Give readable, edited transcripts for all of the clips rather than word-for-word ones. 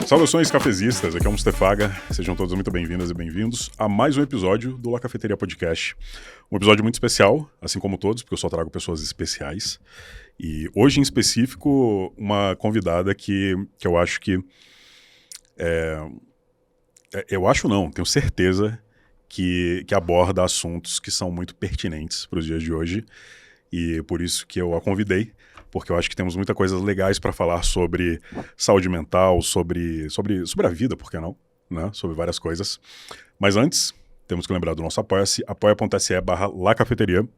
Saudações cafezistas, aqui é o Mustefaga, sejam todos muito bem-vindas e bem-vindos a mais um episódio do La Cafeteria Podcast. Um episódio muito especial, assim como todos, porque eu só trago pessoas especiais. E hoje, em específico, uma convidada que eu acho que... eu acho não, tenho certeza que aborda assuntos que são muito pertinentes para os dias de hoje. E por isso que eu a convidei, porque eu acho que temos muitas coisas legais para falar sobre saúde mental, sobre a vida, por que não? Né? Sobre várias coisas. Mas antes, temos que lembrar do nosso Apoia-se, apoia.se/lacafeteria,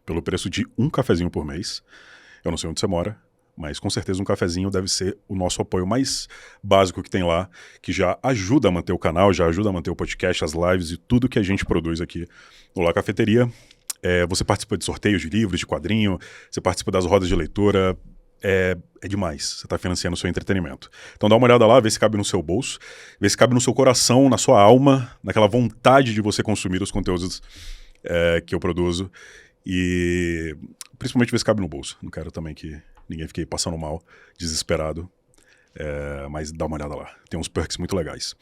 pelo preço de um cafezinho por mês. Eu não sei onde você mora, mas com certeza um cafezinho deve ser o nosso apoio mais básico que tem lá, que já ajuda a manter o canal, já ajuda a manter o podcast, as lives e tudo que a gente produz aqui no La Cafeteria. Você participa de sorteios de livros, de quadrinho, você participa das rodas de leitura, é demais. Você está financiando o seu entretenimento. Então dá uma olhada lá, vê se cabe no seu bolso, vê se cabe no seu coração, na sua alma, naquela vontade de você consumir os conteúdos que eu produzo. E principalmente vê se cabe no bolso. Não quero também que ninguém fique passando mal, desesperado. Mas dá uma olhada lá. Tem uns perks muito legais.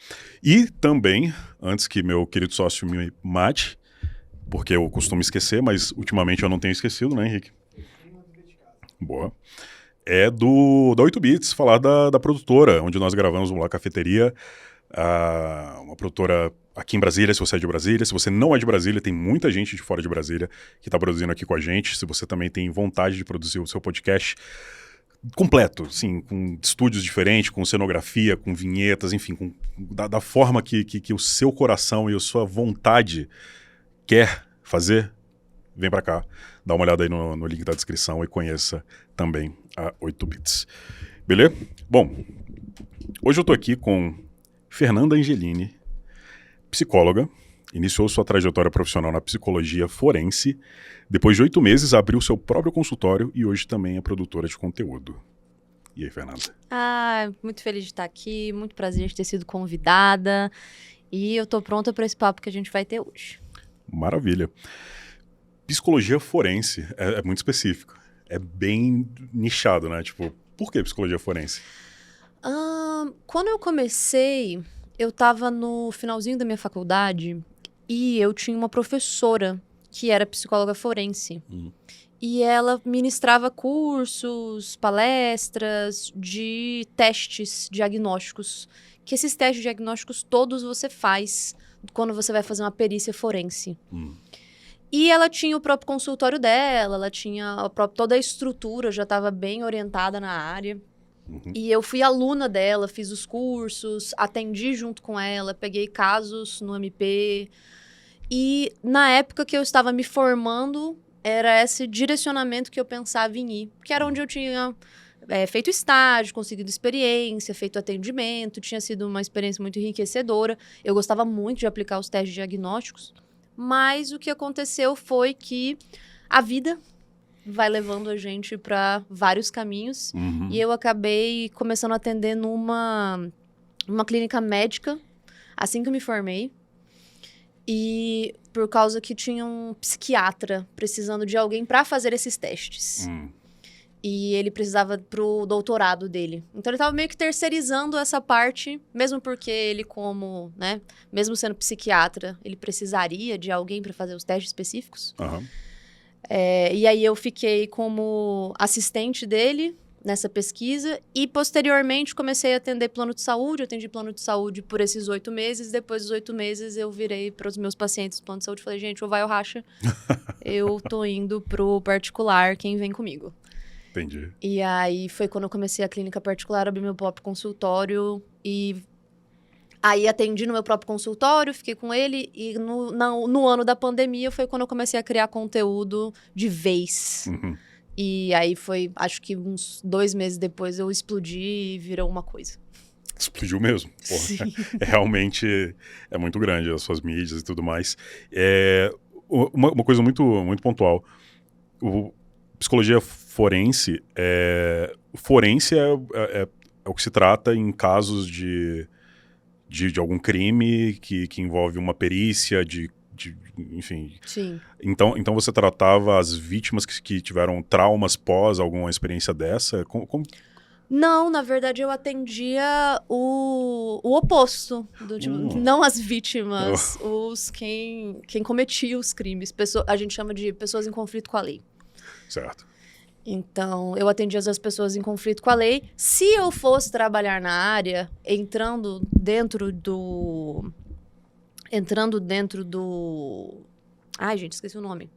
E também, antes que meu querido sócio me mate, porque eu costumo esquecer, mas ultimamente eu não tenho esquecido, né, Henrique? Boa. É da 8bits, falar da produtora, onde nós gravamos lá a cafeteria. Uma produtora aqui em Brasília, se você é de Brasília. Se você não é de Brasília, tem muita gente de fora de Brasília que está produzindo aqui com a gente. Se você também tem vontade de produzir o seu podcast completo, assim, com estúdios diferentes, com cenografia, com vinhetas, enfim, da forma que o seu coração e a sua vontade quer fazer, vem pra cá, dá uma olhada aí no link da descrição e conheça também a 8bits. Beleza? Bom, hoje eu tô aqui com Fernanda Angelini, psicóloga, iniciou sua trajetória profissional na psicologia forense, depois de 8 meses abriu seu próprio consultório e hoje também é produtora de conteúdo. E aí, Fernanda? Muito feliz de estar aqui, muito prazer de ter sido convidada e eu tô pronta para esse papo que a gente vai ter hoje. Maravilha. Psicologia forense é muito específico. É bem nichado, né? Tipo, por que psicologia forense? Quando eu comecei, eu tava no finalzinho da minha faculdade e eu tinha uma professora que era psicóloga forense. E ela ministrava cursos, palestras de testes diagnósticos. Que esses testes diagnósticos todos você faz quando você vai fazer uma perícia forense. E ela tinha o próprio consultório dela, ela tinha toda a estrutura, já estava bem orientada na área. E eu fui aluna dela, fiz os cursos, atendi junto com ela, peguei casos no MP. E na época que eu estava me formando, era esse direcionamento que eu pensava em ir. Que era onde eu tinha feito estágio, conseguido experiência, feito atendimento, tinha sido uma experiência muito enriquecedora. Eu gostava muito de aplicar os testes diagnósticos, mas o que aconteceu foi que a vida vai levando a gente para vários caminhos e eu acabei começando a atender numa clínica médica assim que eu me formei. E por causa que tinha um psiquiatra precisando de alguém para fazer esses testes. E ele precisava pro doutorado dele. Então ele estava meio que terceirizando essa parte, mesmo porque ele mesmo sendo psiquiatra, ele precisaria de alguém para fazer os testes específicos. E aí eu fiquei como assistente dele nessa pesquisa e, posteriormente, comecei a atender plano de saúde. Eu atendi plano de saúde por esses 8 meses. Depois dos 8 meses, eu virei para os meus pacientes do plano de saúde e falei, gente, ou vai ou racha. Eu tô indo pro particular, quem vem comigo? Entendi. E aí foi quando eu comecei a clínica particular, abri meu próprio consultório e... Aí atendi no meu próprio consultório, fiquei com ele e no ano da pandemia foi quando eu comecei a criar conteúdo de vez. E aí foi, acho que uns 2 meses depois eu explodi e virou uma coisa. Explodiu mesmo. Porra. Sim. Realmente é muito grande as suas mídias e tudo mais. Uma coisa muito, muito pontual. Psicologia forense é o que se trata em casos de algum crime que envolve uma perícia, enfim. Sim. Então você tratava as vítimas que tiveram traumas pós alguma experiência dessa? Como... Não, na verdade eu atendia o oposto. Do, tipo, não as vítimas, quem cometia os crimes. A gente chama de pessoas em conflito com a lei. Certo. Então, eu atendia as pessoas em conflito com a lei. Se eu fosse trabalhar na área, entrando dentro do... Ai, gente, esqueci o nome.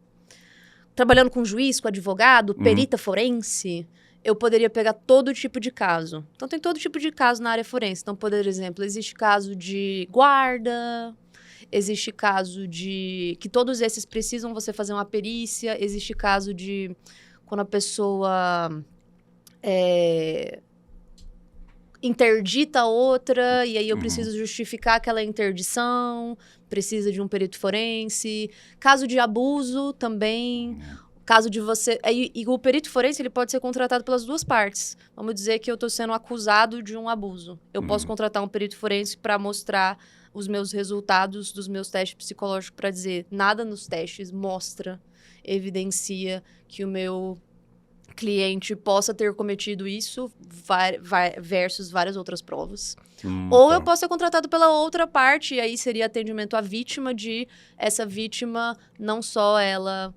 Trabalhando com juiz, com advogado, perita forense, eu poderia pegar todo tipo de caso. Então, tem todo tipo de caso na área forense. Então, por exemplo, existe caso de guarda, existe caso de... que todos esses precisam você fazer uma perícia, existe caso de... quando a pessoa interdita a outra, e aí eu preciso justificar aquela interdição, precisa de um perito forense. Caso de abuso também. Caso de você... E o perito forense, ele pode ser contratado pelas duas partes. Vamos dizer que eu estou sendo acusado de um abuso. Eu posso contratar um perito forense para mostrar os meus resultados dos meus testes psicológicos, para dizer, nada nos testes mostra, evidencia que o meu cliente possa ter cometido isso versus várias outras provas. Ou eu posso ser contratado pela outra parte, e aí seria atendimento à vítima de... Essa vítima, não só ela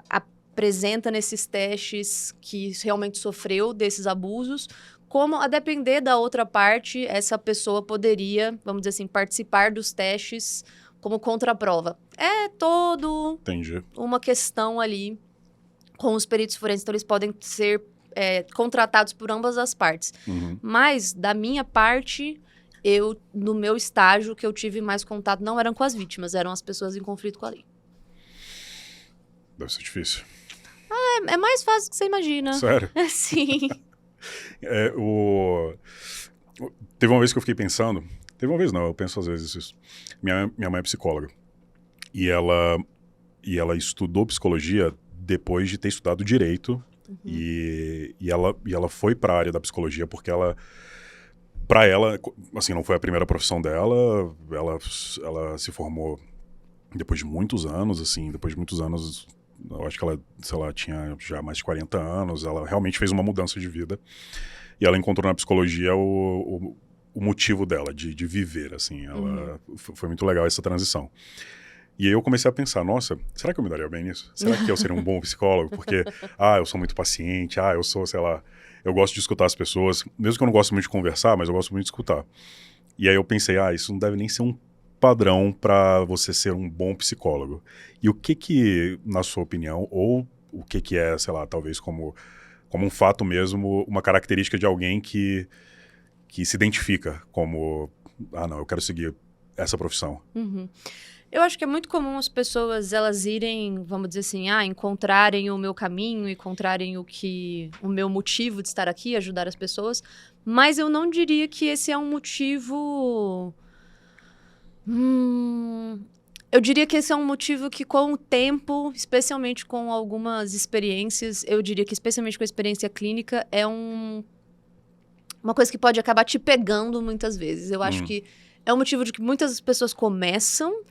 apresenta nesses testes que realmente sofreu desses abusos, como, a depender da outra parte, essa pessoa poderia, vamos dizer assim, participar dos testes como contraprova. É todo uma questão ali com os peritos forenses, então eles podem ser contratados por ambas as partes. Mas, da minha parte, no meu estágio, que eu tive mais contato, não eram com as vítimas, eram as pessoas em conflito com a lei. Deve ser difícil. É mais fácil do que você imagina. Sério? Sim. Teve uma vez que eu fiquei pensando... Teve uma vez não, eu penso às vezes isso. Minha mãe é psicóloga. E ela estudou psicologia depois de ter estudado direito. E ela foi para a área da psicologia porque para ela, assim, não foi a primeira profissão dela. Ela se formou depois de muitos anos, assim, eu acho que ela, sei lá, tinha já mais de 40 anos, ela realmente fez uma mudança de vida. E ela encontrou na psicologia o motivo dela, de viver, assim. Foi muito legal essa transição. E aí eu comecei a pensar, nossa, será que eu me daria bem nisso? Será que eu seria um bom psicólogo? Porque, eu sou muito paciente, eu sou, sei lá, eu gosto de escutar as pessoas, mesmo que eu não gosto muito de conversar, mas eu gosto muito de escutar. E aí eu pensei, isso não deve nem ser um padrão para você ser um bom psicólogo. E o que, na sua opinião, ou o que é, sei lá, talvez como um fato mesmo, uma característica de alguém que se identifica como, não, eu quero seguir essa profissão? Eu acho que é muito comum as pessoas, elas irem, vamos dizer assim, encontrarem o meu caminho, encontrarem o meu motivo de estar aqui, ajudar as pessoas, mas eu não diria que esse é um motivo... Eu diria que esse é um motivo que, com o tempo, especialmente com algumas experiências, eu diria que especialmente com a experiência clínica, é uma coisa que pode acabar te pegando muitas vezes. Eu acho que é um motivo de que muitas pessoas começam,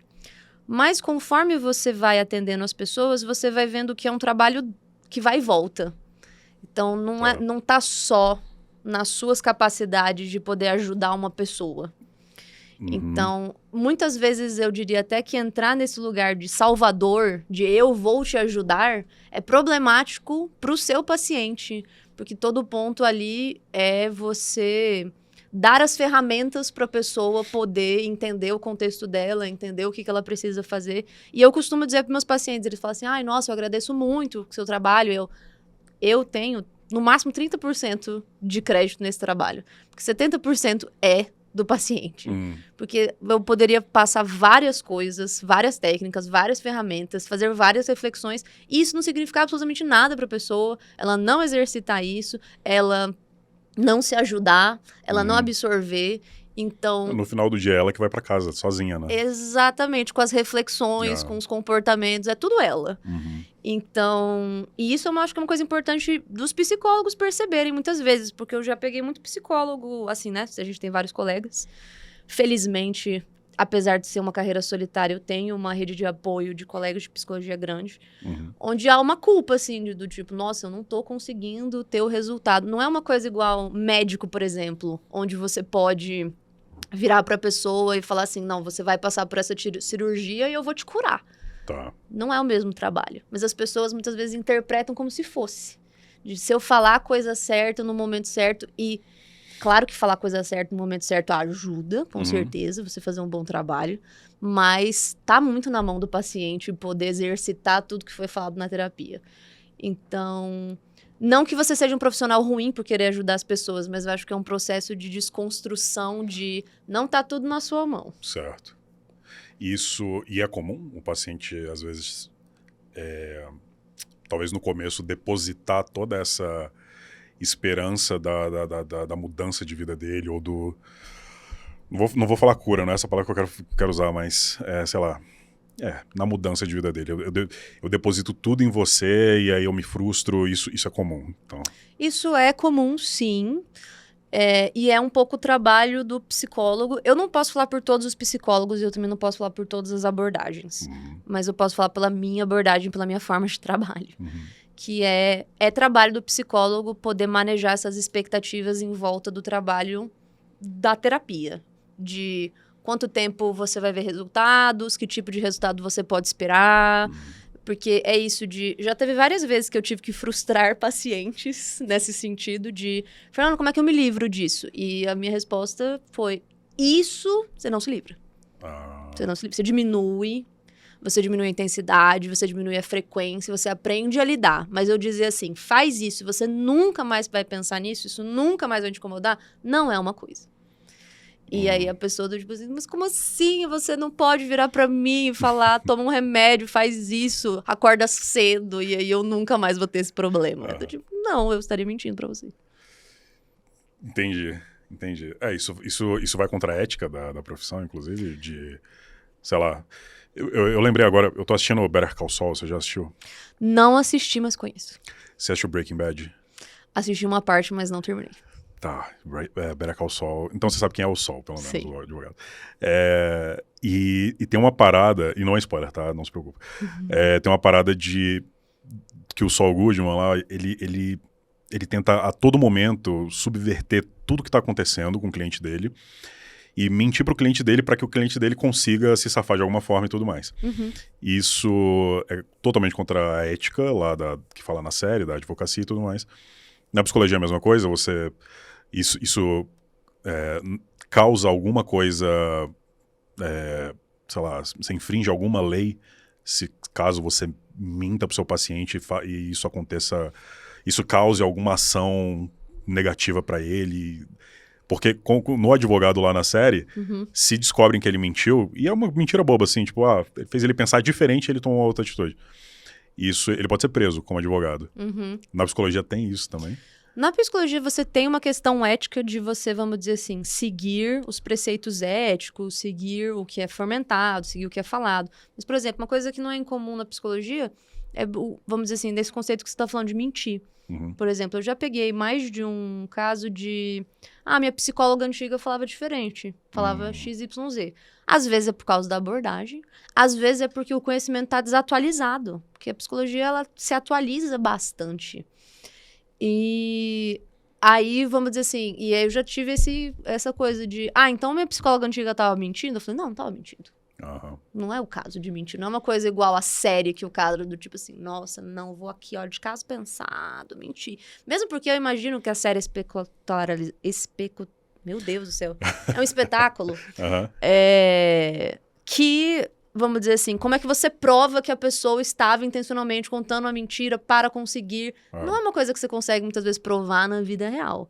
mas conforme você vai atendendo as pessoas, você vai vendo que é um trabalho que vai e volta. Então, não tá só nas suas capacidades de poder ajudar uma pessoa. Então, muitas vezes eu diria até que entrar nesse lugar de salvador, de eu vou te ajudar, é problemático para o seu paciente. Porque todo ponto ali é você dar as ferramentas para a pessoa poder entender o contexto dela, entender o que ela precisa fazer. E eu costumo dizer para meus pacientes, eles falam assim, nossa, eu agradeço muito o seu trabalho, eu tenho no máximo 30% de crédito nesse trabalho. Porque 70% é do paciente. Porque eu poderia passar várias coisas, várias técnicas, várias ferramentas, fazer várias reflexões, e isso não significa absolutamente nada para a pessoa, ela não exercitar isso, ela não se ajudar, ela não absorver. Então, no final do dia é ela que vai para casa, sozinha, né? Exatamente, com as reflexões, com os comportamentos, é tudo ela. Então, e isso eu acho que é uma coisa importante dos psicólogos perceberem muitas vezes, porque eu já peguei muito psicólogo, assim, né? A gente tem vários colegas. Felizmente, apesar de ser uma carreira solitária, eu tenho uma rede de apoio de colegas de psicologia grande, Uhum. onde há uma culpa, assim, do tipo, nossa, eu não tô conseguindo ter o resultado. Não é uma coisa igual médico, por exemplo, onde você pode virar pra pessoa e falar assim, não, você vai passar por essa cirurgia e eu vou te curar. Tá. Não é o mesmo trabalho. Mas as pessoas muitas vezes interpretam como se fosse. De se eu falar a coisa certa no momento certo e... Claro que falar a coisa certa no momento certo ajuda, com certeza, você fazer um bom trabalho. Mas tá muito na mão do paciente poder exercitar tudo que foi falado na terapia. Então... Não que você seja um profissional ruim por querer ajudar as pessoas, mas eu acho que é um processo de desconstrução de não tá tudo na sua mão. Certo. Isso, e é comum o paciente, às vezes, talvez no começo, depositar toda essa esperança da mudança de vida dele, ou do... Não vou falar cura, não é essa palavra que eu quero usar, mas, sei lá, na mudança de vida dele. Eu deposito tudo em você e aí eu me frustro, isso é comum. Então... Isso é comum, sim. E é um pouco o trabalho do psicólogo. Eu não posso falar por todos os psicólogos e eu também não posso falar por todas as abordagens. Mas eu posso falar pela minha abordagem, pela minha forma de trabalho. Que é trabalho do psicólogo poder manejar essas expectativas em volta do trabalho da terapia. De quanto tempo você vai ver resultados, que tipo de resultado você pode esperar. Porque é isso de... Já teve várias vezes que eu tive que frustrar pacientes nesse sentido de... Fernando, como é que eu me livro disso? E a minha resposta foi... Isso, você não se livra. Você não se livra. Você diminui a intensidade, você diminui a frequência, você aprende a lidar. Mas eu dizer assim, faz isso, você nunca mais vai pensar nisso, isso nunca mais vai te incomodar, não é uma coisa. E aí a pessoa do tipo assim, mas como assim? Você não pode virar pra mim e falar, toma um remédio, faz isso, acorda cedo, e aí eu nunca mais vou ter esse problema. Eu tô tipo, não, eu estaria mentindo pra você. Entendi. Isso vai contra a ética da profissão, inclusive, de, sei lá... Eu lembrei agora, eu tô assistindo Better Call Saul, você já assistiu? Não assisti, mas conheço. Você assistiu Breaking Bad? Assisti uma parte, mas não terminei. Tá, Better Call Saul. Então você sabe quem é o Saul, pelo menos, Sim. o advogado. E tem uma parada, e não é spoiler, tá? Não se preocupe. Tem uma parada de que o Saul Goodman lá, ele tenta a todo momento subverter tudo que tá acontecendo com o cliente dele e mentir pro cliente dele para que o cliente dele consiga se safar de alguma forma e tudo mais. Isso é totalmente contra a ética lá que fala na série, da advocacia e tudo mais. Na psicologia é a mesma coisa, isso causa alguma coisa, sei lá, você infringe alguma lei caso você minta pro seu paciente e isso aconteça, isso cause alguma ação negativa para ele. Porque no advogado lá na série, se descobrem que ele mentiu, e é uma mentira boba assim, tipo, fez ele pensar diferente e ele tomou outra atitude. Isso, ele pode ser preso como advogado. Na psicologia tem isso também. Na psicologia você tem uma questão ética de você, vamos dizer assim, seguir os preceitos éticos, seguir o que é fomentado, seguir o que é falado. Mas, por exemplo, uma coisa que não é incomum na psicologia é, vamos dizer assim, desse conceito que você está falando de mentir. Por exemplo, eu já peguei mais de um caso de... minha psicóloga antiga falava diferente. Falava XYZ. Às vezes é por causa da abordagem. Às vezes é porque o conhecimento está desatualizado. Porque a psicologia, ela se atualiza bastante. E aí, vamos dizer assim... E aí eu já tive essa coisa de... então minha psicóloga antiga estava mentindo? Eu falei, não estava mentindo. Não é o caso de mentir. Não é uma coisa igual a série que o caso do tipo assim, nossa, não, vou aqui, ó, de caso pensado, mentir. Mesmo porque eu imagino que a série meu Deus do céu. É um espetáculo. Que, vamos dizer assim, como é que você prova que a pessoa estava intencionalmente contando uma mentira para conseguir... Não é uma coisa que você consegue muitas vezes provar na vida real.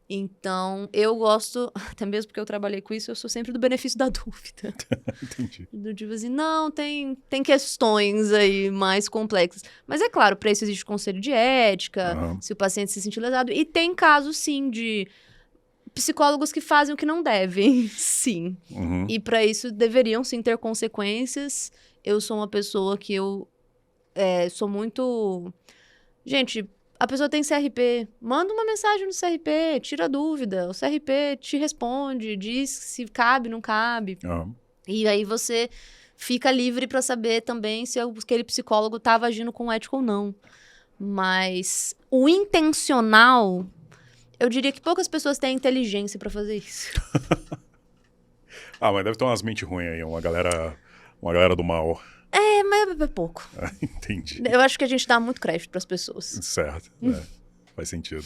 Então, eu gosto, até mesmo porque eu trabalhei com isso, eu sou sempre do benefício da dúvida. Entendi. Do tipo assim, não, tem questões aí mais complexas. Mas é claro, para isso existe conselho de ética, se o paciente se sentir lesado. E tem casos, sim, de psicólogos que fazem o que não devem, sim. E para isso deveriam, sim, ter consequências. Eu sou uma pessoa que eu sou muito... Gente... A pessoa tem CRP, manda uma mensagem no CRP, tira a dúvida. O CRP te responde, diz se cabe, não cabe. E aí você fica livre para saber também se aquele psicólogo estava agindo com ética ou não. Mas o intencional, eu diria que poucas pessoas têm inteligência para fazer isso. Mas deve ter umas mentes ruins aí, uma galera do mal. Mas é pouco. Entendi. Eu acho que a gente dá muito crédito para as pessoas. Certo, faz sentido.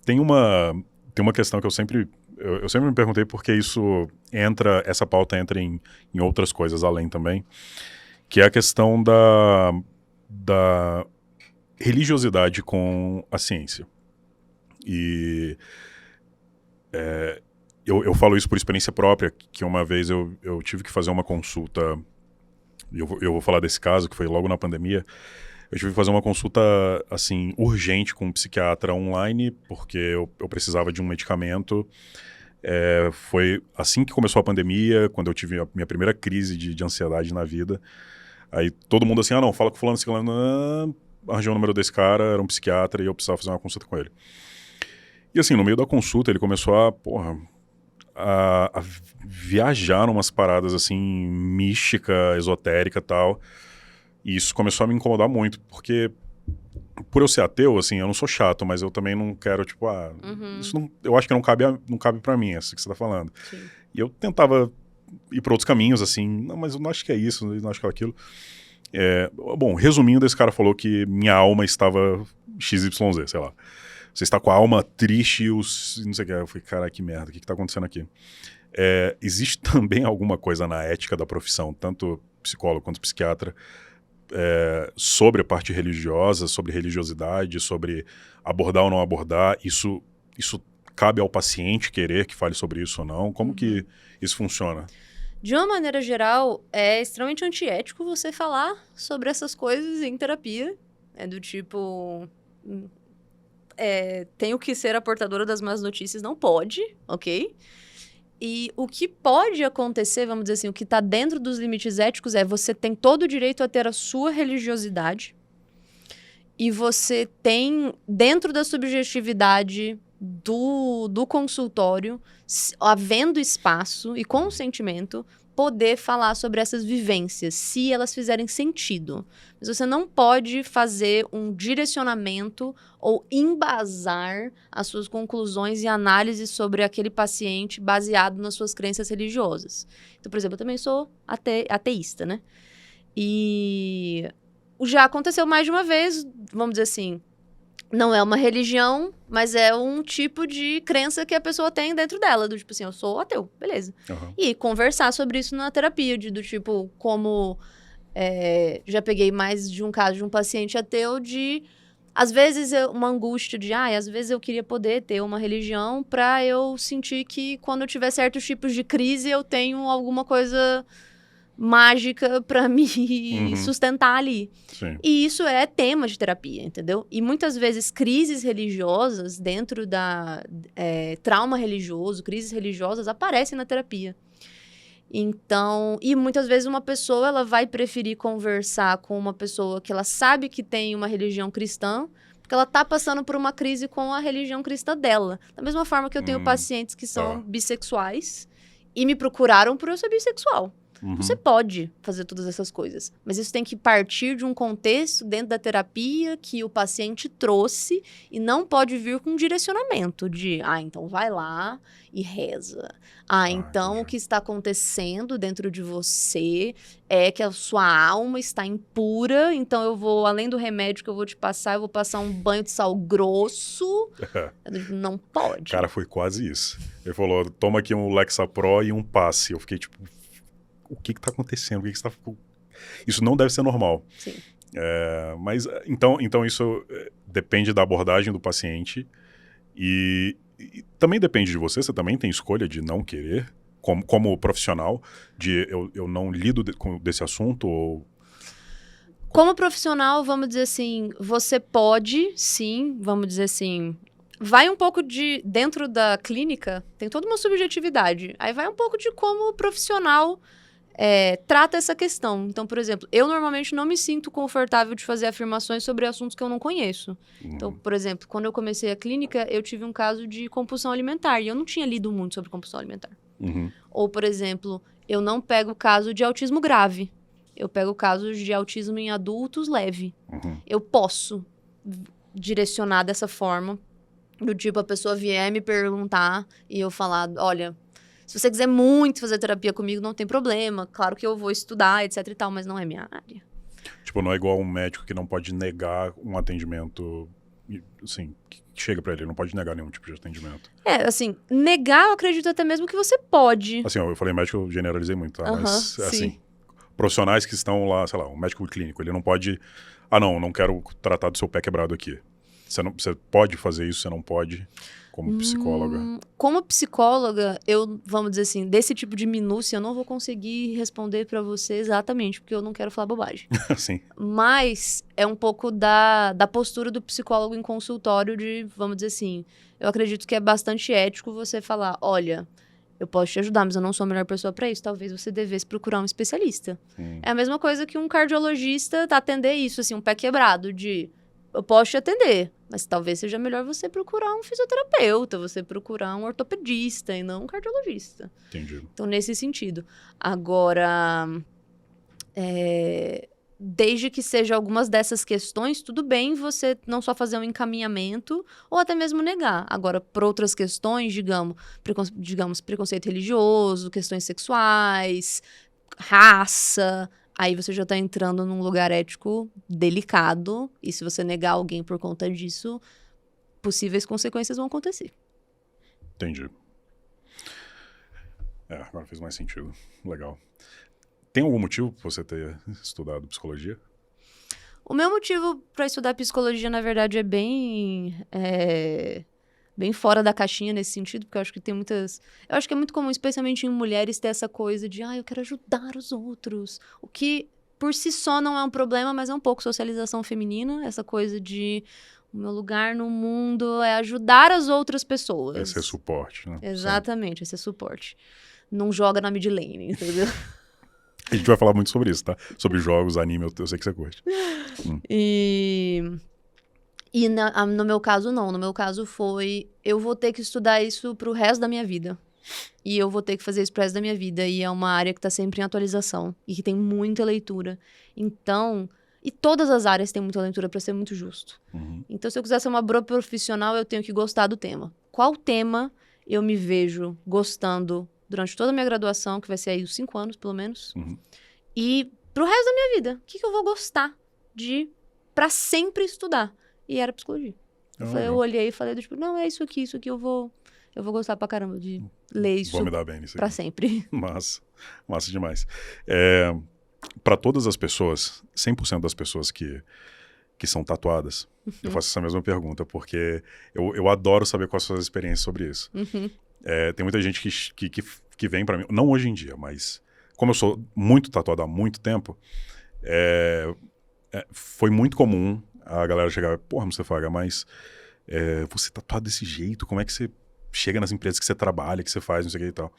Tem uma questão que eu sempre me perguntei porque essa pauta entra em outras coisas além também, que é a questão da religiosidade com a ciência. E eu falo isso por experiência própria, que uma vez eu tive que fazer uma consulta, eu vou falar desse caso, que foi logo na pandemia. Eu tive que fazer uma consulta, assim, urgente com um psiquiatra online, porque eu precisava de um medicamento. Foi assim que começou a pandemia, quando eu tive a minha primeira crise de ansiedade na vida. Aí todo mundo assim, não, fala com fulano, ciclano, arranjou o número desse cara, era um psiquiatra, e eu precisava fazer uma consulta com ele. E assim, no meio da consulta, ele começou a viajar umas paradas, assim, mística, esotérica e tal. E isso começou a me incomodar muito, porque por eu ser ateu, assim, eu não sou chato, mas eu também não quero, tipo, isso não, eu acho que não cabe pra mim, isso que você tá falando. Sim. E eu tentava ir por outros caminhos, assim, não, mas eu não acho que é isso, eu não acho que é aquilo. Bom, resumindo, esse cara falou que minha alma estava XYZ, sei lá. Você está com a alma triste e não sei o que. Eu falei, cara, que merda, o que tá acontecendo aqui? Existe também alguma coisa na ética da profissão, tanto psicólogo quanto psiquiatra, sobre a parte religiosa, sobre religiosidade, sobre abordar ou não abordar? Isso cabe ao paciente querer que fale sobre isso ou não? Como que isso funciona? De uma maneira geral, é extremamente antiético você falar sobre essas coisas em terapia. É do tipo... tenho que ser a portadora das más notícias, não pode, ok? E o que pode acontecer, vamos dizer assim, o que está dentro dos limites éticos você tem todo o direito a ter a sua religiosidade e você tem, dentro da subjetividade do consultório, havendo espaço e consentimento, poder falar sobre essas vivências, se elas fizerem sentido. Mas você não pode fazer um direcionamento ou embasar as suas conclusões e análises sobre aquele paciente baseado nas suas crenças religiosas. Então, por exemplo, eu também sou ateísta, né? E já aconteceu mais de uma vez, vamos dizer assim, não é uma religião, mas é um tipo de crença que a pessoa tem dentro dela, do tipo assim, eu sou ateu, beleza. Uhum. E conversar sobre isso na terapia, do tipo, como... já peguei mais de um caso de um paciente ateu às vezes, uma angústia às vezes eu queria poder ter uma religião pra eu sentir que quando eu tiver certos tipos de crise, eu tenho alguma coisa mágica pra me sustentar ali. Sim. E isso é tema de terapia, entendeu? E muitas vezes crises religiosas dentro da trauma religioso, crises religiosas aparecem na terapia. Então, e muitas vezes uma pessoa, ela vai preferir conversar com uma pessoa que ela sabe que tem uma religião cristã, porque ela tá passando por uma crise com a religião cristã dela. Da mesma forma que eu tenho pacientes que são bissexuais e me procuraram por eu ser bissexual. Você pode fazer todas essas coisas, mas isso tem que partir de um contexto dentro da terapia que o paciente trouxe e não pode vir com um direcionamento de, então vai lá e reza. Então o que está acontecendo dentro de você é que a sua alma está impura, então eu vou, além do remédio que eu vou te passar, eu vou passar um banho de sal grosso. Não pode. Cara, foi quase isso. Ele falou, toma aqui um Lexapro e um passe. Eu fiquei tipo... O que está acontecendo? Isso não deve ser normal. Sim. Mas, então isso depende da abordagem do paciente e também depende de você. Você também tem escolha de não querer, como profissional, de eu não lido desse assunto ou... Como profissional, vamos dizer assim, você pode, sim, vamos dizer assim... Vai um pouco de... Dentro da clínica, tem toda uma subjetividade. Aí vai um pouco de como o profissional... trata essa questão. Então, por exemplo, eu normalmente não me sinto confortável de fazer afirmações sobre assuntos que eu não conheço. Então, por exemplo, quando eu comecei a clínica, eu tive um caso de compulsão alimentar e eu não tinha lido muito sobre compulsão alimentar. Ou, por exemplo, eu não pego caso de autismo grave. Eu pego casos de autismo em adultos leve. Eu posso direcionar dessa forma, do tipo, a pessoa vier me perguntar e eu falar, olha, se você quiser muito fazer terapia comigo, não tem problema. Claro que eu vou estudar, etc e tal, mas não é minha área. Tipo, não é igual um médico que não pode negar um atendimento, assim, que chega pra ele, não pode negar nenhum tipo de atendimento. Assim, negar eu acredito até mesmo que você pode. Assim, eu falei médico, eu generalizei muito, tá? Mas, sim. assim, profissionais que estão lá, sei lá, um médico clínico, ele não pode, não quero tratar do seu pé quebrado aqui. Você pode fazer isso, você não pode, como psicóloga. Como psicóloga, vamos dizer assim, desse tipo de minúcia, eu não vou conseguir responder pra você exatamente, porque eu não quero falar bobagem. Sim. Mas é um pouco da postura do psicólogo em consultório de, vamos dizer assim, eu acredito que é bastante ético você falar, olha, eu posso te ajudar, mas eu não sou a melhor pessoa pra isso, talvez você devesse procurar um especialista. É a mesma coisa que um cardiologista atender isso, assim, um pé quebrado de... Eu posso te atender, mas talvez seja melhor você procurar um fisioterapeuta, você procurar um ortopedista e não um cardiologista. Entendi. Então, nesse sentido. Agora, desde que seja algumas dessas questões, tudo bem você não só fazer um encaminhamento ou até mesmo negar. Agora, por outras questões, digamos, preconceito religioso, questões sexuais, raça... Aí você já tá entrando num lugar ético delicado. E se você negar alguém por conta disso, possíveis consequências vão acontecer. Entendi. Agora fez mais sentido. Legal. Tem algum motivo pra você ter estudado psicologia? O meu motivo para estudar psicologia, na verdade, é bem fora da caixinha nesse sentido, porque eu acho que tem muitas... Eu acho que é muito comum, especialmente em mulheres, ter essa coisa de, eu quero ajudar os outros. O que, por si só, não é um problema, mas é um pouco socialização feminina. Essa coisa de, o meu lugar no mundo é ajudar as outras pessoas. É ser suporte, né? Exatamente, é ser suporte. Não joga na mid lane, entendeu? A gente vai falar muito sobre isso, tá? Sobre jogos, anime, eu sei que você curte. E no meu caso, não. No meu caso foi... Eu vou ter que estudar isso pro resto da minha vida. E eu vou ter que fazer isso pro resto da minha vida. E é uma área que tá sempre em atualização. E que tem muita leitura. Então... E todas as áreas têm muita leitura, pra ser muito justo. Então, se eu quiser ser uma boa profissional, eu tenho que gostar do tema. Qual tema eu me vejo gostando durante toda a minha graduação, que vai ser aí os 5 anos, pelo menos. E pro resto da minha vida. O que eu vou gostar de... Pra sempre estudar. E era psicologia. Eu olhei e falei, tipo, não, é isso aqui eu vou gostar pra caramba de ler isso. Vou me dar bem nisso pra aqui. sempre. Massa demais. Para todas as pessoas, 100% das pessoas que são tatuadas, eu faço essa mesma pergunta, porque eu adoro saber quais são as experiências sobre isso. Tem muita gente que vem pra mim, não hoje em dia, mas como eu sou muito tatuado há muito tempo, foi muito comum a galera chegar, porra, Mustafaga, mas você tatuado desse jeito, como é que você chega nas empresas que você trabalha, que você faz, não sei o que e tal.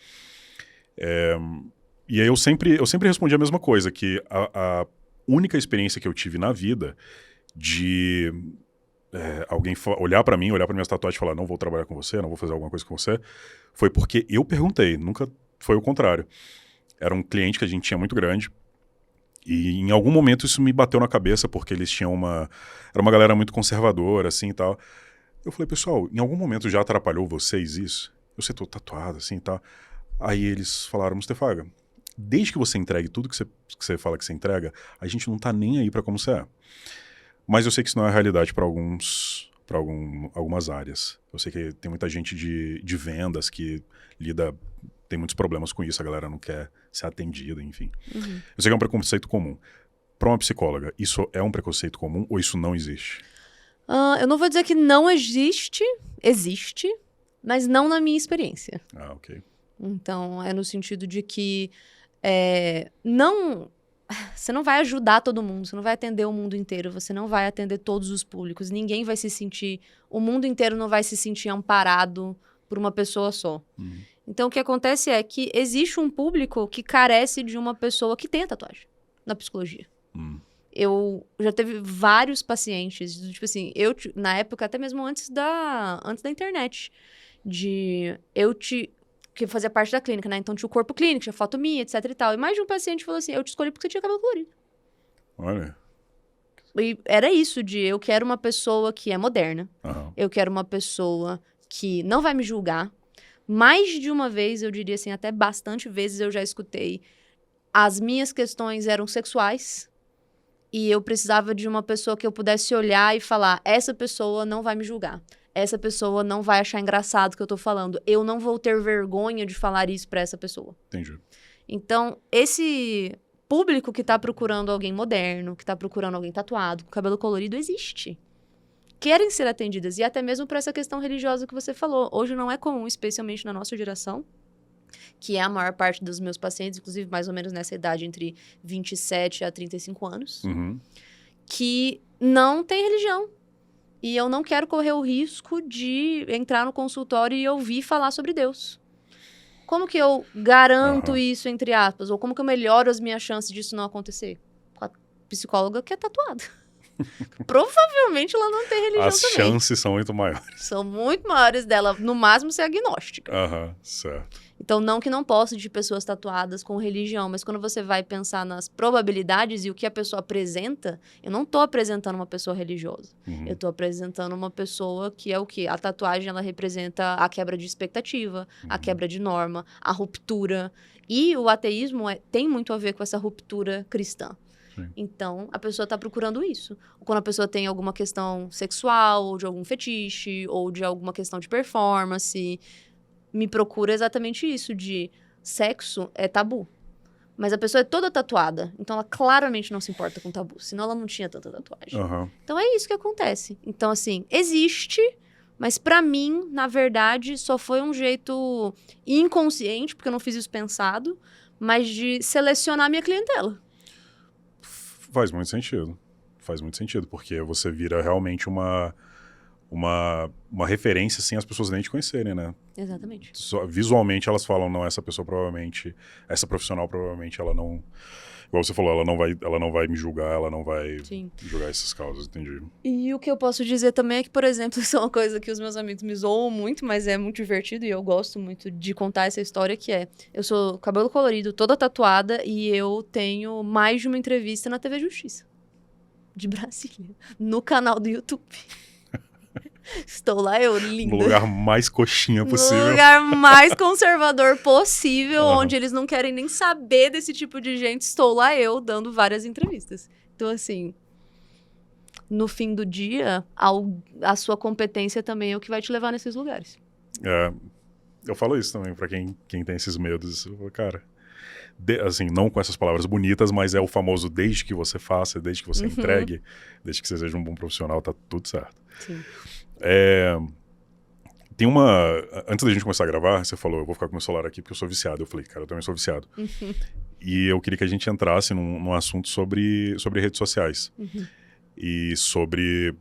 E aí eu sempre respondi a mesma coisa, que a única experiência que eu tive na vida de alguém olhar pra mim, olhar pra minhas tatuagens e falar, não vou trabalhar com você, não vou fazer alguma coisa com você, foi porque eu perguntei, nunca foi o contrário. Era um cliente que a gente tinha muito grande, e em algum momento isso me bateu na cabeça, porque eles tinham era uma galera muito conservadora, assim, e tal. Eu falei, pessoal, em algum momento já atrapalhou vocês isso? Eu sei, tô tatuado, assim, e tal. Aí eles falaram, Mustafaga, desde que você entregue tudo que você fala que você entrega, a gente não tá nem aí pra como você é. Mas eu sei que isso não é a realidade para algumas áreas. Eu sei que tem muita gente de vendas que tem muitos problemas com isso, a galera não quer ser atendida, enfim. Eu sei que é um preconceito comum. Para uma psicóloga, isso é um preconceito comum ou isso não existe? Eu não vou dizer que não existe, mas não na minha experiência. Ok. Então, é no sentido de que você não vai ajudar todo mundo, você não vai atender o mundo inteiro, você não vai atender todos os públicos, ninguém vai se sentir, o mundo inteiro não vai se sentir amparado por uma pessoa só. Então, o que acontece é que existe um público que carece de uma pessoa que tenha tatuagem na psicologia. Eu já teve vários pacientes, tipo assim, na época, até mesmo antes da internet, que fazia parte da clínica, né? Então tinha o corpo clínico, tinha foto minha, etc e tal. E mais de um paciente falou assim, eu te escolhi porque você tinha cabelo colorido. Olha. E era isso de, eu quero uma pessoa que é moderna. Uhum. Eu quero uma pessoa que não vai me julgar. Mais de uma vez, eu diria assim, até bastante vezes eu já escutei. As minhas questões eram sexuais. E eu precisava de uma pessoa que eu pudesse olhar e falar, essa pessoa não vai me julgar. Essa pessoa não vai achar engraçado o que eu tô falando. Eu não vou ter vergonha de falar isso pra essa pessoa. Entendi. Então, esse público que tá procurando alguém moderno, que tá procurando alguém tatuado, com cabelo colorido, existe. Querem ser atendidas. E até mesmo por essa questão religiosa que você falou. Hoje não é comum, especialmente na nossa geração, que é a maior parte dos meus pacientes, inclusive mais ou menos nessa idade, entre 27 a 35 anos, que não tem religião. E eu não quero correr o risco de entrar no consultório e ouvir falar sobre Deus. Como que eu garanto isso, entre aspas? Ou como que eu melhoro as minhas chances disso não acontecer? Com a psicóloga que é tatuada. Provavelmente ela não tem religião As também. chances são muito maiores. São muito maiores dela, no máximo, ser agnóstica. Certo. Então, não que não possa de pessoas tatuadas com religião, mas quando você vai pensar nas probabilidades e o que a pessoa apresenta, eu não tô apresentando uma pessoa religiosa. Eu tô apresentando uma pessoa que é o quê? A tatuagem, ela representa a quebra de expectativa, a quebra de norma, a ruptura. E o ateísmo tem muito a ver com essa ruptura cristã. Sim. Então, a pessoa está procurando isso. Quando a pessoa tem alguma questão sexual, ou de algum fetiche, ou de alguma questão de performance, me procura exatamente isso, de sexo é tabu. Mas a pessoa é toda tatuada, então ela claramente não se importa com tabu, senão ela não tinha tanta tatuagem. Então é isso que acontece. Então, assim, existe, mas pra mim, na verdade, só foi um jeito inconsciente, porque eu não fiz isso pensado, mas de selecionar minha clientela. Faz muito sentido. Faz muito sentido, porque você vira realmente uma referência sem as pessoas nem te conhecerem, né? Exatamente. Visualmente elas falam, não, essa pessoa provavelmente, essa profissional provavelmente ela não, igual você falou, ela não vai me julgar, ela não vai julgar essas causas, entendi. E o que eu posso dizer também é que, por exemplo, isso é uma coisa que os meus amigos me zoam muito, mas é muito divertido e eu gosto muito de contar essa história, que é, eu sou cabelo colorido, toda tatuada, e eu tenho mais de uma entrevista na TV Justiça, de Brasília, no canal do YouTube. Estou lá, eu linda. No lugar mais coxinha possível. No lugar mais conservador possível, onde eles não querem nem saber desse tipo de gente. Estou lá eu, dando várias entrevistas. Então, assim, no fim do dia, a sua competência também é o que vai te levar nesses lugares. Eu falo isso também pra quem tem esses medos. Eu falo, cara, assim, não com essas palavras bonitas, mas é o famoso desde que você faça, desde que você entregue, desde que você seja um bom profissional, tá tudo certo. Sim. Tem uma... Antes da gente começar a gravar, você falou, eu vou ficar com meu celular aqui porque eu sou viciado. Eu falei, cara, eu também sou viciado. E eu queria que a gente entrasse num assunto sobre redes sociais. E sobre,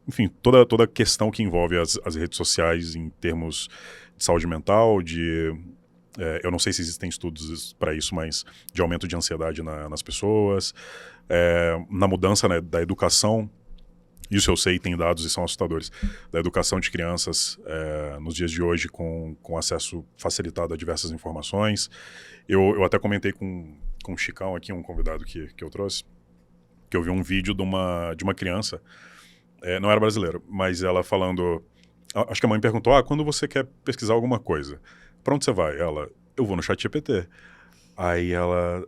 enfim, toda a questão que envolve as redes sociais em termos de saúde mental, eu não sei se existem estudos para isso, mas de aumento de ansiedade nas pessoas, na mudança, né, da educação. Isso eu sei, tem dados e são assustadores, da educação de crianças nos dias de hoje com acesso facilitado a diversas informações. Eu até comentei com o Chicão aqui, um convidado que eu trouxe, que eu vi um vídeo de uma criança, não era brasileira, mas ela falando, acho que a mãe perguntou, quando você quer pesquisar alguma coisa, pra onde você vai? Ela, eu vou no ChatGPT. Aí ela...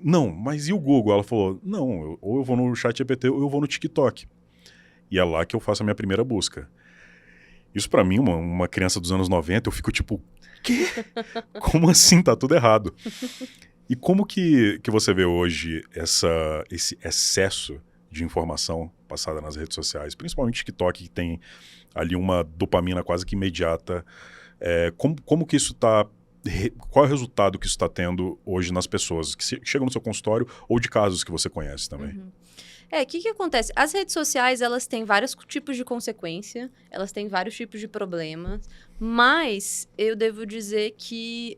Não, mas e o Google? Ela falou, não, ou eu vou no ChatGPT ou eu vou no TikTok. E é lá que eu faço a minha primeira busca. Isso pra mim, uma criança dos anos 90, eu fico tipo, quê? Como assim? Tá tudo errado. E como que você vê hoje esse excesso de informação passada nas redes sociais, principalmente TikTok, que tem ali uma dopamina quase que imediata. Como que isso tá... Qual é o resultado que isso está tendo hoje nas pessoas que chegam no seu consultório ou de casos que você conhece também? O que acontece? As redes sociais, elas têm vários tipos de consequência, elas têm vários tipos de problemas, mas eu devo dizer que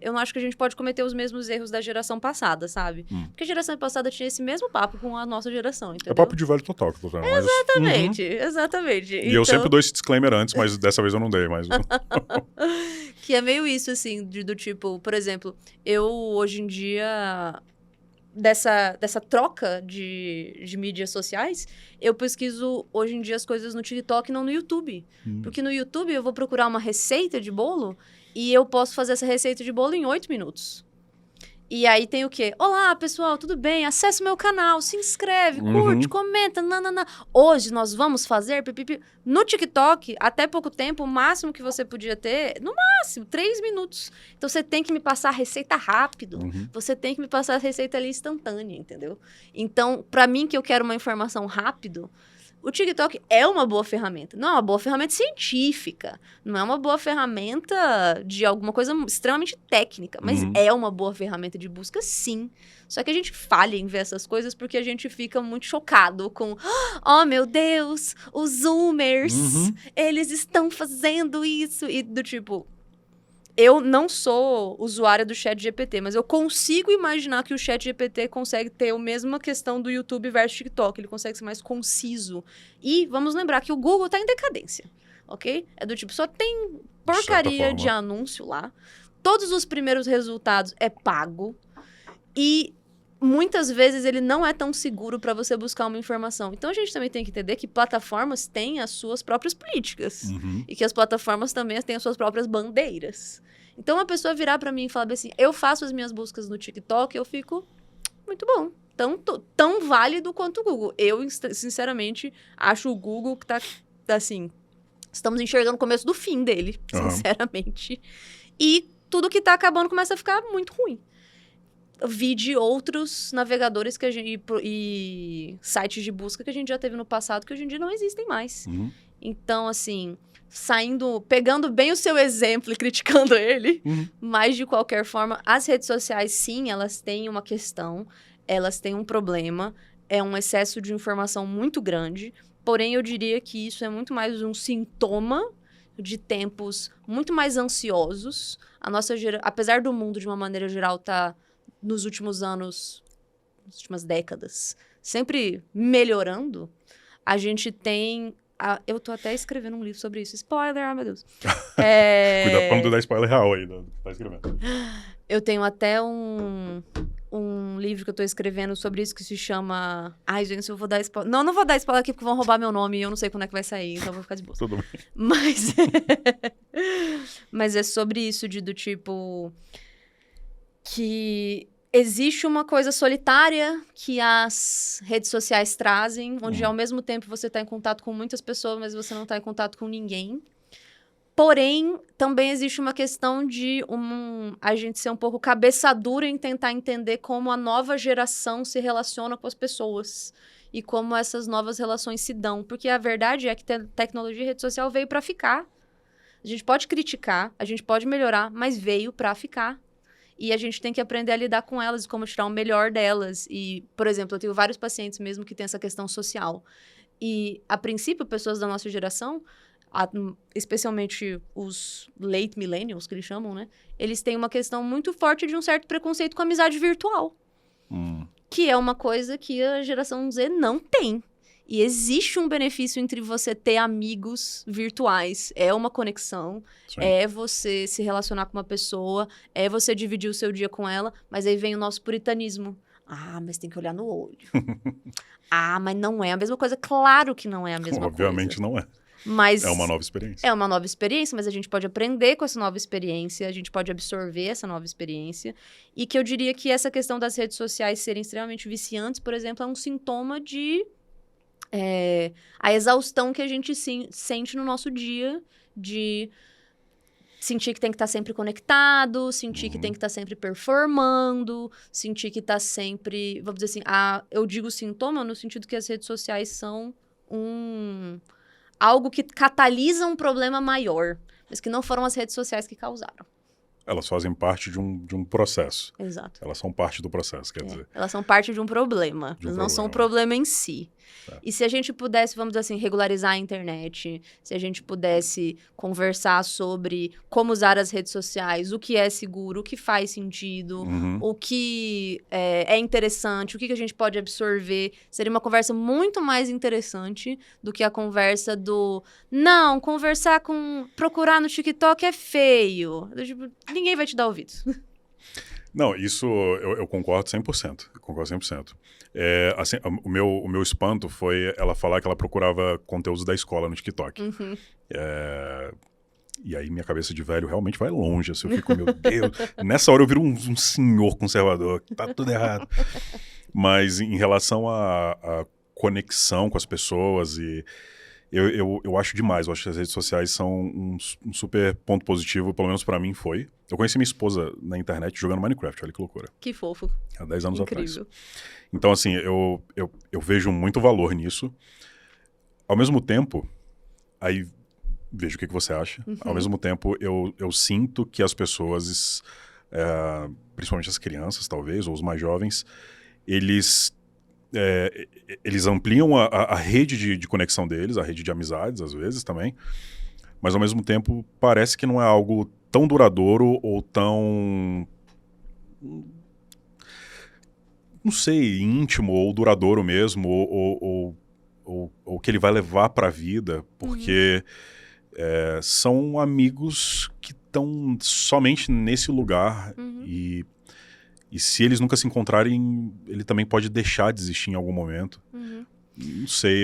eu não acho que a gente pode cometer os mesmos erros da geração passada, sabe? Porque a geração passada tinha esse mesmo papo com a nossa geração, entendeu? É papo de velho total que eu tô tendo. Exatamente, exatamente. E eu sempre dou esse disclaimer antes, mas dessa vez eu não dei, mas... Que é meio isso, assim, do tipo, por exemplo, eu hoje em dia... Dessa troca de mídias sociais, eu pesquiso hoje em dia as coisas no TikTok e não no YouTube. Porque no YouTube eu vou procurar uma receita de bolo e eu posso fazer essa receita de bolo em 8 minutos. E aí tem o quê? Olá, pessoal, tudo bem? Acesse o meu canal, se inscreve, curte, comenta, nanana. Hoje nós vamos fazer... Pipipi. No TikTok, até pouco tempo, o máximo que você podia ter, no máximo, 3 minutos. Então, você tem que me passar a receita rápido. Você tem que me passar a receita ali instantânea, entendeu? Então, pra mim, que eu quero uma informação rápido... O TikTok é uma boa ferramenta. Não é uma boa ferramenta científica. Não é uma boa ferramenta de alguma coisa extremamente técnica. Mas é uma boa ferramenta de busca, sim. Só que a gente falha em ver essas coisas porque a gente fica muito chocado com... Oh, meu Deus! Os Zoomers! Eles estão fazendo isso! E do tipo... Eu não sou usuária do ChatGPT, mas eu consigo imaginar que o ChatGPT consegue ter a mesma questão do YouTube versus TikTok. Ele consegue ser mais conciso. E vamos lembrar que o Google tá em decadência, ok? É do tipo, só tem porcaria de anúncio lá. Todos os primeiros resultados é pago. E muitas vezes ele não é tão seguro para você buscar uma informação. Então a gente também tem que entender que plataformas têm as suas próprias políticas. E que as plataformas também têm as suas próprias bandeiras. Então uma pessoa virar para mim e falar assim, eu faço as minhas buscas no TikTok, eu fico, muito bom. Tão válido quanto o Google. Eu, sinceramente, acho o Google que tá, assim, estamos enxergando o começo do fim dele, sinceramente. E tudo que tá acabando começa a ficar muito ruim. Vi de outros navegadores que e sites de busca que a gente já teve no passado, que hoje em dia não existem mais. Então, assim, pegando bem o seu exemplo e criticando ele, mas de qualquer forma, as redes sociais, sim, elas têm uma questão, elas têm um problema, é um excesso de informação muito grande, porém eu diria que isso é muito mais um sintoma de tempos muito mais ansiosos. Apesar do mundo, de uma maneira geral, tá... nos últimos anos, nas últimas décadas, sempre melhorando, a gente tem... eu tô até escrevendo um livro sobre isso. Spoiler, ai meu Deus. Cuidado pra não dar spoiler real aí, tá escrevendo. Eu tenho até um livro que eu tô escrevendo sobre isso que se chama... Ai, gente, eu vou dar spoiler. Não vou dar spoiler aqui porque vão roubar meu nome e eu não sei quando é que vai sair, então eu vou ficar de boa. Tudo bem. Mas é sobre isso, do tipo... que existe uma coisa solitária que as redes sociais trazem, onde ao mesmo tempo você está em contato com muitas pessoas, mas você não está em contato com ninguém. Porém, também existe uma questão de a gente ser um pouco cabeça dura em tentar entender como a nova geração se relaciona com as pessoas e como essas novas relações se dão. Porque a verdade é que tecnologia e rede social veio para ficar. A gente pode criticar, a gente pode melhorar, mas veio para ficar. E a gente tem que aprender a lidar com elas e como tirar o melhor delas. E, por exemplo, eu tenho vários pacientes mesmo que têm essa questão social. E, a princípio, pessoas da nossa geração, especialmente os late millennials, que eles chamam, né? Eles têm uma questão muito forte de um certo preconceito com a amizade virtual. Que é uma coisa que a geração Z não tem. E existe um benefício entre você ter amigos virtuais. É uma conexão, é você se relacionar com uma pessoa, é você dividir o seu dia com ela, mas aí vem o nosso puritanismo. Ah, mas tem que olhar no olho. Mas não é a mesma coisa. Claro que não é a mesma coisa. Obviamente não é. Mas é uma nova experiência. É uma nova experiência, mas a gente pode aprender com essa nova experiência, a gente pode absorver essa nova experiência. E que eu diria que essa questão das redes sociais serem extremamente viciantes, por exemplo, é um sintoma de... a exaustão que a gente sente no nosso dia, de sentir que tem que estar sempre conectado, sentir que tem que estar sempre performando, sentir que está sempre... Vamos dizer assim, eu digo sintoma no sentido que as redes sociais são algo que catalisa um problema maior, mas que não foram as redes sociais que causaram. Elas fazem parte de um processo. Exato. Elas são parte do processo, quer dizer. Elas são parte de um problema. Elas não são um problema em si. E se a gente pudesse, vamos dizer assim, regularizar a internet, se a gente pudesse conversar sobre como usar as redes sociais, o que é seguro, o que faz sentido, o que é interessante, o que a gente pode absorver, seria uma conversa muito mais interessante do que a conversa do não, procurar no TikTok é feio. Tipo, ninguém vai te dar ouvidos. Não, isso eu concordo 100%. Eu concordo 100%. Assim, o meu espanto foi ela falar que ela procurava conteúdos da escola no TikTok. E aí minha cabeça de velho realmente vai longe. Assim, eu fico, meu Deus... Nessa hora eu viro um senhor conservador. Tá tudo errado. Mas em relação à conexão com as pessoas e... Eu acho demais. Eu acho que as redes sociais são um super ponto positivo, pelo menos pra mim foi. Eu conheci minha esposa na internet jogando Minecraft, olha que loucura. Que fofo. Há 10 anos Incrível. atrás. Então, assim, eu vejo muito valor nisso. Ao mesmo tempo, aí vejo o que você acha. Ao mesmo tempo, eu sinto que as pessoas, principalmente as crianças, talvez, ou os mais jovens, eles ampliam a rede de conexão deles, a rede de amizades, às vezes, também. Mas, ao mesmo tempo, parece que não é algo tão duradouro ou tão... não sei, íntimo ou duradouro mesmo, ou que ele vai levar para a vida, porque são amigos que estão somente nesse lugar e se eles nunca se encontrarem, ele também pode deixar de existir em algum momento. Não sei,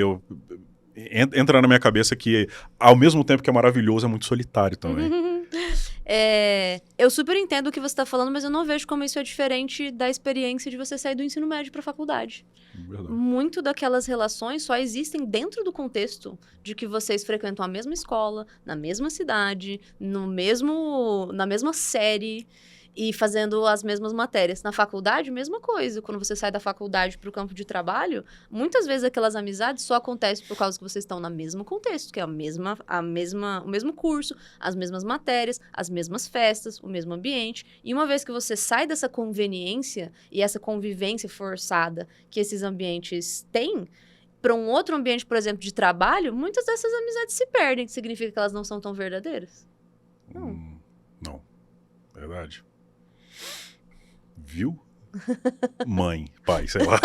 entra na minha cabeça que, ao mesmo tempo que é maravilhoso, é muito solitário também. Eu super entendo o que você está falando, mas eu não vejo como isso é diferente da experiência de você sair do ensino médio para a faculdade. Verdade. Muito daquelas relações só existem dentro do contexto de que vocês frequentam a mesma escola, na mesma cidade, na mesma série e fazendo as mesmas matérias. Na faculdade, mesma coisa. Quando você sai da faculdade para o campo de trabalho, muitas vezes aquelas amizades só acontecem por causa que vocês estão no mesmo contexto, que é o mesmo curso, as mesmas matérias, as mesmas festas, o mesmo ambiente. E uma vez que você sai dessa conveniência e essa convivência forçada que esses ambientes têm, para um outro ambiente, por exemplo, de trabalho, muitas dessas amizades se perdem, que significa que elas não são tão verdadeiras. Não. Verdade. Viu? Mãe, pai, sei lá.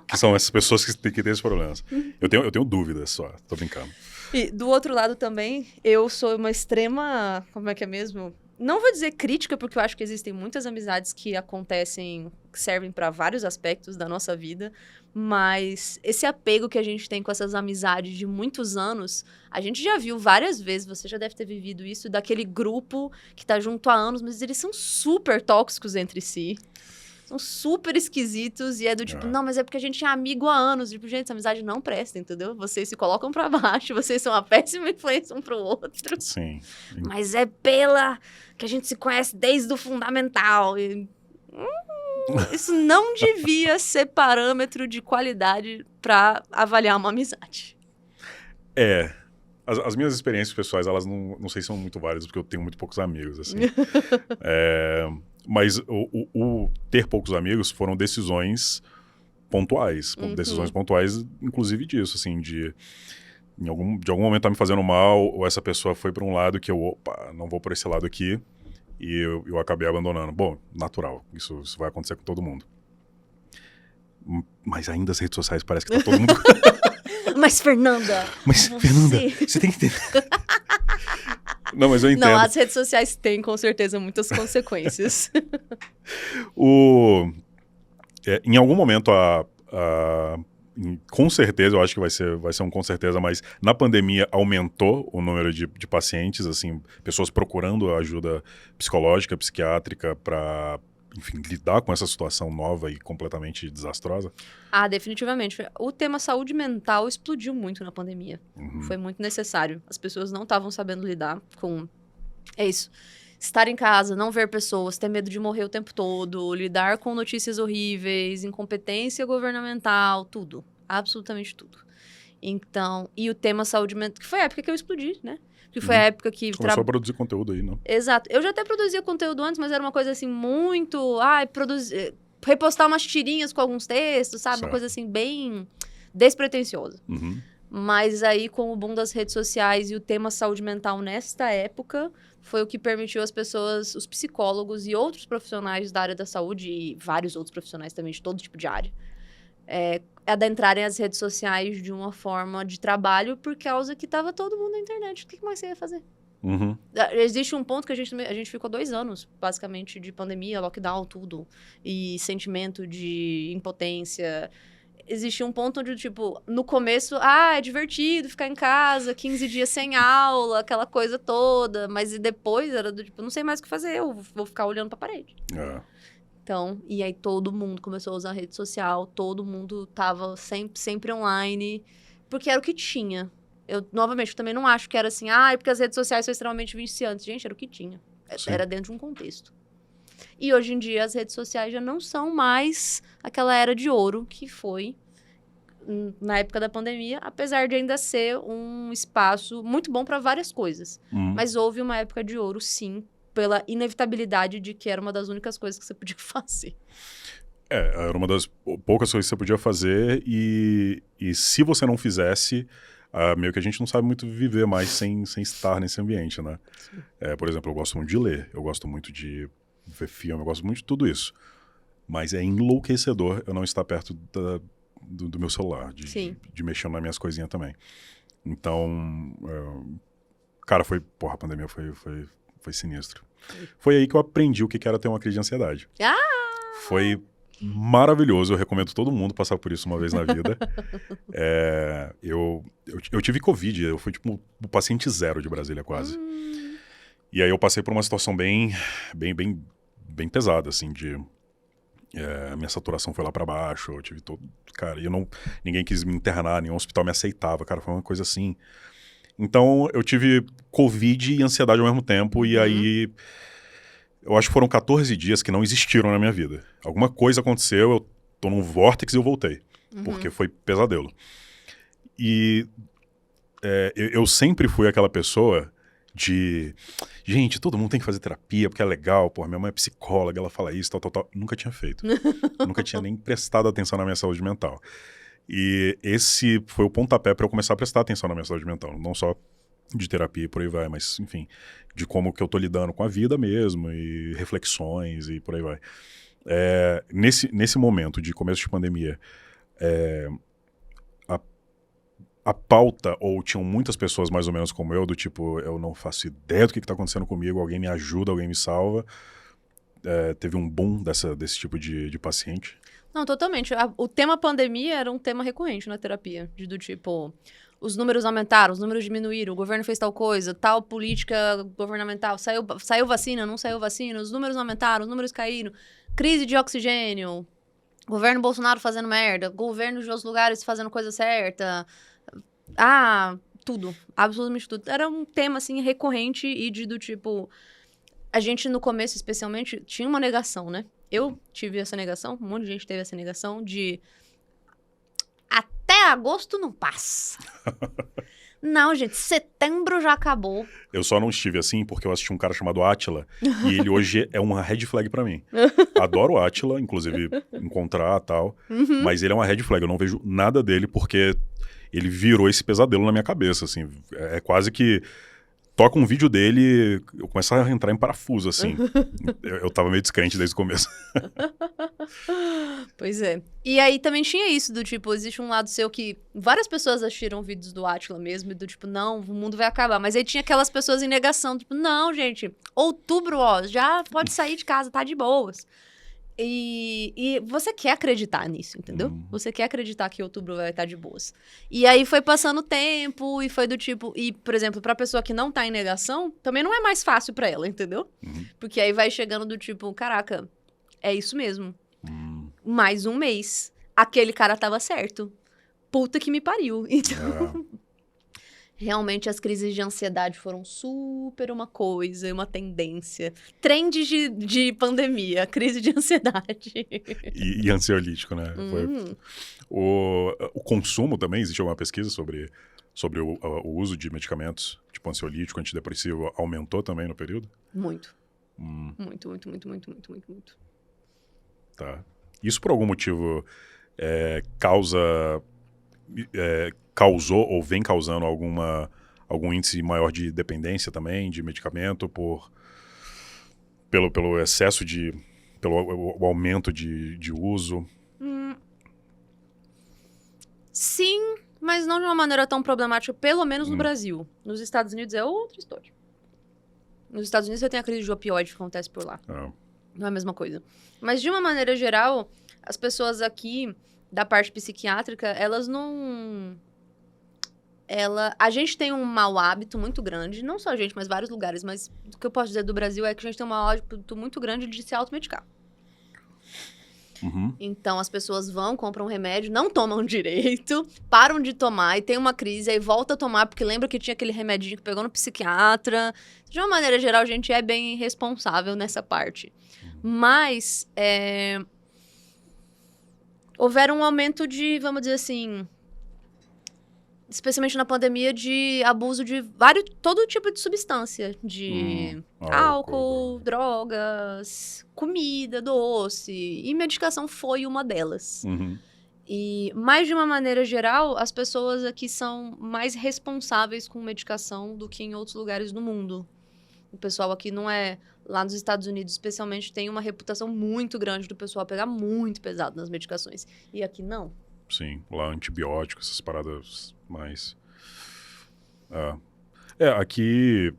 que são essas pessoas que têm esses problemas. Eu tenho dúvidas só, tô brincando. E do outro lado também, eu sou uma extrema, como é que é mesmo? Não vou dizer crítica, porque eu acho que existem muitas amizades que acontecem, que servem para vários aspectos da nossa vida, mas esse apego que a gente tem com essas amizades de muitos anos, a gente já viu várias vezes, você já deve ter vivido isso, daquele grupo que tá junto há anos, mas eles são super tóxicos entre si. São super esquisitos e é do tipo, não, mas é porque a gente é amigo há anos. Tipo, gente, essa amizade não presta, entendeu? Vocês se colocam pra baixo, vocês são uma péssima influência um pro outro. Sim. Mas é pela que a gente se conhece desde o fundamental. Isso não devia ser parâmetro de qualidade pra avaliar uma amizade. As minhas experiências pessoais, elas não sei se são muito válidas, porque eu tenho muito poucos amigos, assim. Mas o ter poucos amigos foram decisões pontuais. Decisões pontuais, inclusive disso, assim, de algum momento tá me fazendo mal, ou essa pessoa foi para um lado que não vou por esse lado aqui, e eu acabei abandonando. Bom, natural, isso vai acontecer com todo mundo. Mas ainda as redes sociais parece que tá todo mundo... Mas, Fernanda, você tem que ter... Não, mas eu entendo. Não, as redes sociais têm, com certeza, muitas consequências. Em algum momento, com certeza, eu acho que vai ser um com certeza, mas na pandemia aumentou o número de pacientes, assim, pessoas procurando ajuda psicológica, psiquiátrica para, enfim, lidar com essa situação nova e completamente desastrosa? Definitivamente. O tema saúde mental explodiu muito na pandemia. Foi muito necessário. As pessoas não estavam sabendo lidar com... É isso. Estar em casa, não ver pessoas, ter medo de morrer o tempo todo, lidar com notícias horríveis, incompetência governamental, tudo. Absolutamente tudo. Então, e o tema saúde mental, que foi a época que eu explodi, né? Que foi a época que... Começou a produzir conteúdo aí, não? Exato. Eu já até produzia conteúdo antes, mas era uma coisa assim, muito... repostar umas tirinhas com alguns textos, sabe? Certo. Uma coisa assim, bem despretensiosa. Uhum. Mas aí, com o boom das redes sociais e o tema saúde mental nesta época, foi o que permitiu as pessoas, os psicólogos e outros profissionais da área da saúde, e vários outros profissionais também de todo tipo de área, adentrarem as redes sociais de uma forma de trabalho, por causa que estava todo mundo na internet. O que mais você ia fazer? Uhum. Existe um ponto que a gente ficou 2 anos, basicamente, de pandemia, lockdown, tudo, e sentimento de impotência. Existia um ponto onde, tipo, no começo, é divertido ficar em casa, 15 dias sem aula, aquela coisa toda, mas e depois era do tipo, não sei mais o que fazer, eu vou ficar olhando pra parede. Então, e aí todo mundo começou a usar rede social, todo mundo tava sempre online, porque era o que tinha. Novamente, eu também não acho que era assim, porque as redes sociais são extremamente viciantes. Gente, era o que tinha. Era dentro de um contexto. E hoje em dia, as redes sociais já não são mais aquela era de ouro que foi na época da pandemia, apesar de ainda ser um espaço muito bom para várias coisas. Mas houve uma época de ouro, sim, pela inevitabilidade de que era uma das únicas coisas que você podia fazer. Era uma das poucas coisas que você podia fazer e se você não fizesse, meio que a gente não sabe muito viver mais sem estar nesse ambiente, né? Por exemplo, eu gosto muito de ler, eu gosto muito de ver filme, eu gosto muito de tudo isso. Mas é enlouquecedor eu não estar perto do meu celular, de mexer nas minhas coisinhas também. Então, cara, a pandemia foi sinistro. Foi aí que eu aprendi o que era ter uma crise de ansiedade. Foi maravilhoso, eu recomendo todo mundo passar por isso uma vez na vida. Eu tive Covid, eu fui tipo o paciente zero de Brasília quase. E aí eu passei por uma situação bem pesada, assim, a minha saturação foi lá pra baixo, eu tive todo... Cara, ninguém quis me internar, nenhum hospital me aceitava, cara, foi uma coisa assim. Então, eu tive Covid e ansiedade ao mesmo tempo, e aí... Eu acho que foram 14 dias que não existiram na minha vida. Alguma coisa aconteceu, eu tô num vórtice e eu voltei, porque foi pesadelo. E eu sempre fui aquela pessoa de... Gente, todo mundo tem que fazer terapia, porque é legal, minha mãe é psicóloga, ela fala isso, tal. Nunca tinha feito. Nunca tinha nem prestado atenção na minha saúde mental. E esse foi o pontapé para eu começar a prestar atenção na minha saúde mental. Não só de terapia e por aí vai, mas, enfim, de como que eu tô lidando com a vida mesmo, e reflexões e por aí vai. Nesse momento de começo de pandemia, a pauta, ou tinham muitas pessoas mais ou menos como eu, do tipo, eu não faço ideia do que tá acontecendo comigo, alguém me ajuda, alguém me salva. Teve um boom desse tipo de paciente. Não, totalmente. O tema pandemia era um tema recorrente na terapia, do tipo, os números aumentaram, os números diminuíram, o governo fez tal coisa, tal política governamental, saiu vacina, não saiu vacina, os números aumentaram, os números caíram, crise de oxigênio, governo Bolsonaro fazendo merda, governo de outros lugares fazendo coisa certa... tudo, absolutamente tudo. Era um tema, assim, recorrente e do tipo... A gente, no começo, especialmente, tinha uma negação, né? Eu tive essa negação, um monte de gente teve essa negação de... Até agosto não passa. Não, gente, setembro já acabou. Eu só não estive assim porque eu assisti um cara chamado Átila e ele hoje é uma red flag pra mim. Adoro o Átila, inclusive encontrar e tal, mas ele é uma red flag, eu não vejo nada dele porque... Ele virou esse pesadelo na minha cabeça, assim. É quase que... Toca um vídeo dele, eu começo a entrar em parafuso, assim. eu tava meio descrente desde o começo. Pois é. E aí também tinha isso, do tipo, existe um lado seu que... Várias pessoas assistiram vídeos do Átila mesmo, e do tipo, não, o mundo vai acabar. Mas aí tinha aquelas pessoas em negação, tipo, não, gente, outubro, já pode sair de casa, tá de boas. E você quer acreditar nisso, entendeu? Você quer acreditar que outubro vai estar de boas. E aí foi passando o tempo e foi do tipo... E, por exemplo, pra pessoa que não tá em negação, também não é mais fácil pra ela, entendeu? Porque aí vai chegando do tipo, caraca, é isso mesmo. Mais um mês. Aquele cara tava certo. Puta que me pariu. Então... Realmente as crises de ansiedade foram super uma coisa, uma tendência. Trend de pandemia, crise de ansiedade. E ansiolítico, né? O consumo também, existe alguma pesquisa sobre o uso de medicamentos, tipo ansiolítico, antidepressivo, aumentou também no período? Muito. Muito. Tá. Isso por algum motivo causou ou vem causando algum índice maior de dependência também, de medicamento, pelo excesso pelo aumento de uso? Sim, mas não de uma maneira tão problemática, pelo menos no Brasil. Nos Estados Unidos é outra história. Nos Estados Unidos você tem a crise de opioide que acontece por lá. Não é a mesma coisa. Mas de uma maneira geral, as pessoas aqui da parte psiquiátrica, elas não... A gente tem um mau hábito muito grande, não só a gente, mas vários lugares, mas o que eu posso dizer do Brasil é que a gente tem um mau hábito muito grande de se automedicar. Então, as pessoas vão, compram um remédio, não tomam direito, param de tomar e tem uma crise, aí volta a tomar porque lembra que tinha aquele remedinho que pegou no psiquiatra. De uma maneira geral, a gente é bem responsável nessa parte. Mas, houveram um aumento de, vamos dizer assim, especialmente na pandemia, de abuso de todo tipo de substância. De álcool, drogas, comida, doce. E medicação foi uma delas. Mas, de uma maneira geral, as pessoas aqui são mais responsáveis com medicação do que em outros lugares do mundo. O pessoal aqui não é... Lá nos Estados Unidos, especialmente, tem uma reputação muito grande do pessoal pegar muito pesado nas medicações. E aqui não. Sim, lá antibióticos, essas paradas mais... Aqui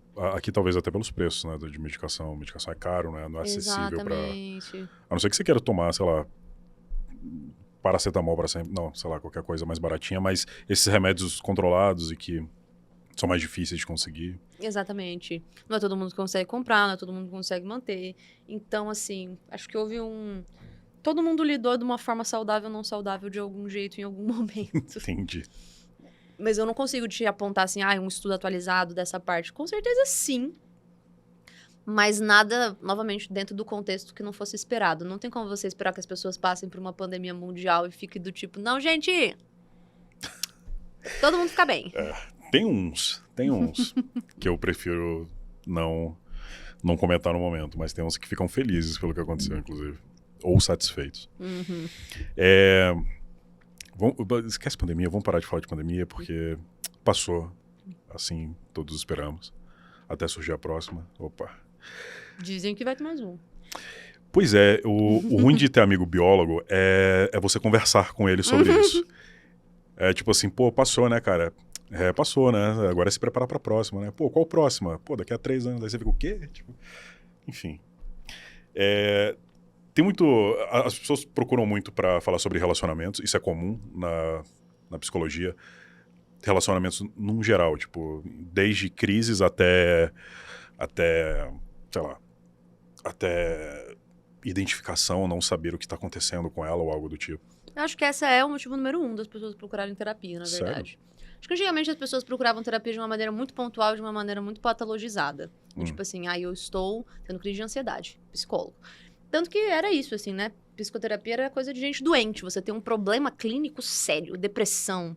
talvez até pelos preços, né, de medicação. Medicação é caro, né, não é acessível para... A não ser que você queira tomar, sei lá, paracetamol para sempre, não, sei lá, qualquer coisa mais baratinha, mas esses remédios controlados e que são mais difíceis de conseguir. Exatamente. Não é todo mundo que consegue comprar, não é todo mundo que consegue manter. Então, assim, acho que houve todo mundo lidou de uma forma saudável ou não saudável de algum jeito em algum momento. Entendi. Mas eu não consigo te apontar assim, um estudo atualizado dessa parte. Com certeza sim. Mas nada, novamente, dentro do contexto que não fosse esperado. Não tem como você esperar que as pessoas passem por uma pandemia mundial e fiquem do tipo, não, gente, todo mundo fica bem. Tem uns que eu prefiro não comentar no momento, mas tem uns que ficam felizes pelo que aconteceu, inclusive. Ou satisfeitos. Esquece pandemia, vamos parar de falar de pandemia, porque passou, assim, todos esperamos. Até surgir a próxima. Opa. Dizem que vai ter mais um. Pois é, o ruim de ter amigo biólogo é você conversar com ele sobre isso. É tipo assim, pô, passou, né, cara? Passou, né? Agora é se preparar pra próxima, né? Pô, qual próxima? Pô, daqui a 3 anos. Aí você fica, o quê? Tipo, enfim. Tem muito... As pessoas procuram muito pra falar sobre relacionamentos. Isso é comum na psicologia. Relacionamentos num geral, tipo, desde crises até sei lá, até identificação, não saber o que tá acontecendo com ela ou algo do tipo. Eu acho que essa é o motivo número 1 das pessoas procurarem terapia, na verdade. Sério? Acho que antigamente as pessoas procuravam terapia de uma maneira muito pontual, de uma maneira muito patologizada. Tipo assim, eu estou tendo crise de ansiedade, psicólogo. Tanto que era isso, assim, né? Psicoterapia era coisa de gente doente. Você tem um problema clínico sério, depressão,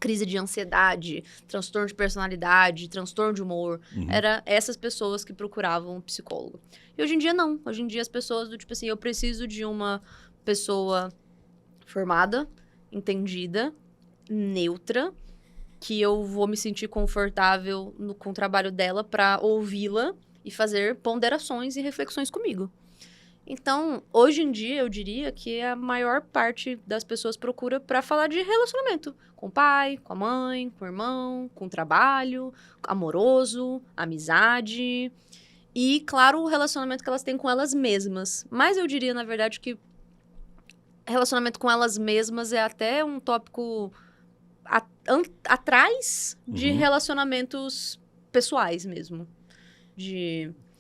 crise de ansiedade, transtorno de personalidade, transtorno de humor. Era essas pessoas que procuravam um psicólogo. E hoje em dia, não. Hoje em dia, as pessoas do tipo assim, eu preciso de uma pessoa formada, entendida, neutra, que eu vou me sentir confortável com o trabalho dela pra ouvi-la e fazer ponderações e reflexões comigo. Então, hoje em dia, eu diria que a maior parte das pessoas procura pra falar de relacionamento. Com o pai, com a mãe, com o irmão, com o trabalho, amoroso, amizade. E, claro, o relacionamento que elas têm com elas mesmas. Mas eu diria, na verdade, que relacionamento com elas mesmas é até um tópico atrás de relacionamentos pessoais mesmo.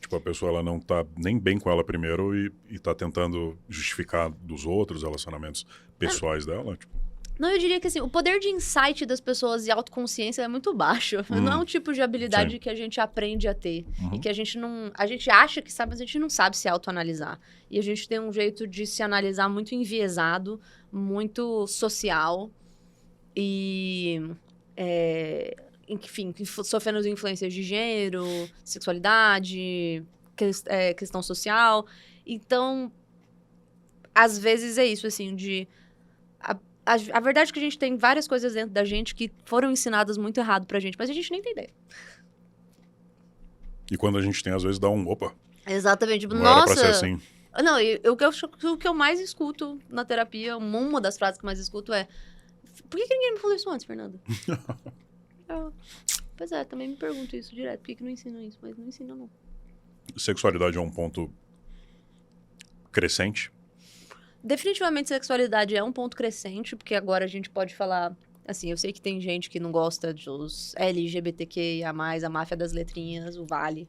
Tipo, a pessoa ela não tá nem bem com ela primeiro e tá tentando justificar dos outros relacionamentos pessoais dela, tipo... Não, eu diria que assim, o poder de insight das pessoas e autoconsciência é muito baixo. Não é um tipo de habilidade Sim. que a gente aprende a ter. E Uhum. que a gente não. A gente acha que sabe, mas a gente não sabe se autoanalisar. E a gente tem um jeito de se analisar muito enviesado, muito social. E. Enfim, sofrendo de influências de gênero, sexualidade, questão social. Então, às vezes é isso, assim, de. A verdade é que a gente tem várias coisas dentro da gente que foram ensinadas muito errado pra gente, mas a gente nem tem ideia. E quando a gente tem, às vezes, dá um, opa, Exatamente. Tipo, não era pra ser nossa... assim. Não, o que eu mais escuto na terapia, uma das frases que eu mais escuto é: por que ninguém me falou isso antes, Fernanda? Pois é, também me pergunto isso direto. Por que não ensinam isso? Mas não ensinam, não. Sexualidade é um ponto crescente. Definitivamente, sexualidade é um ponto crescente, porque agora a gente pode falar... Assim, eu sei que tem gente que não gosta dos LGBTQIA+, a máfia das letrinhas, o Vale.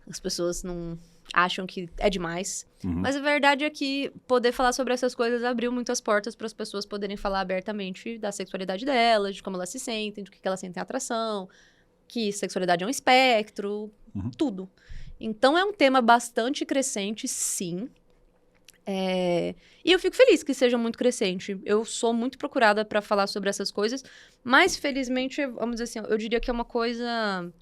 As pessoas não acham que é demais. Uhum. Mas a verdade é que poder falar sobre essas coisas abriu muitas portas para as pessoas poderem falar abertamente da sexualidade delas, de como elas se sentem, do que elas sentem atração, que sexualidade é um espectro, tudo. Então, é um tema bastante crescente, sim. E eu fico feliz que seja muito crescente. Eu sou muito procurada para falar sobre essas coisas, mas felizmente, vamos dizer assim, eu diria que é uma coisa...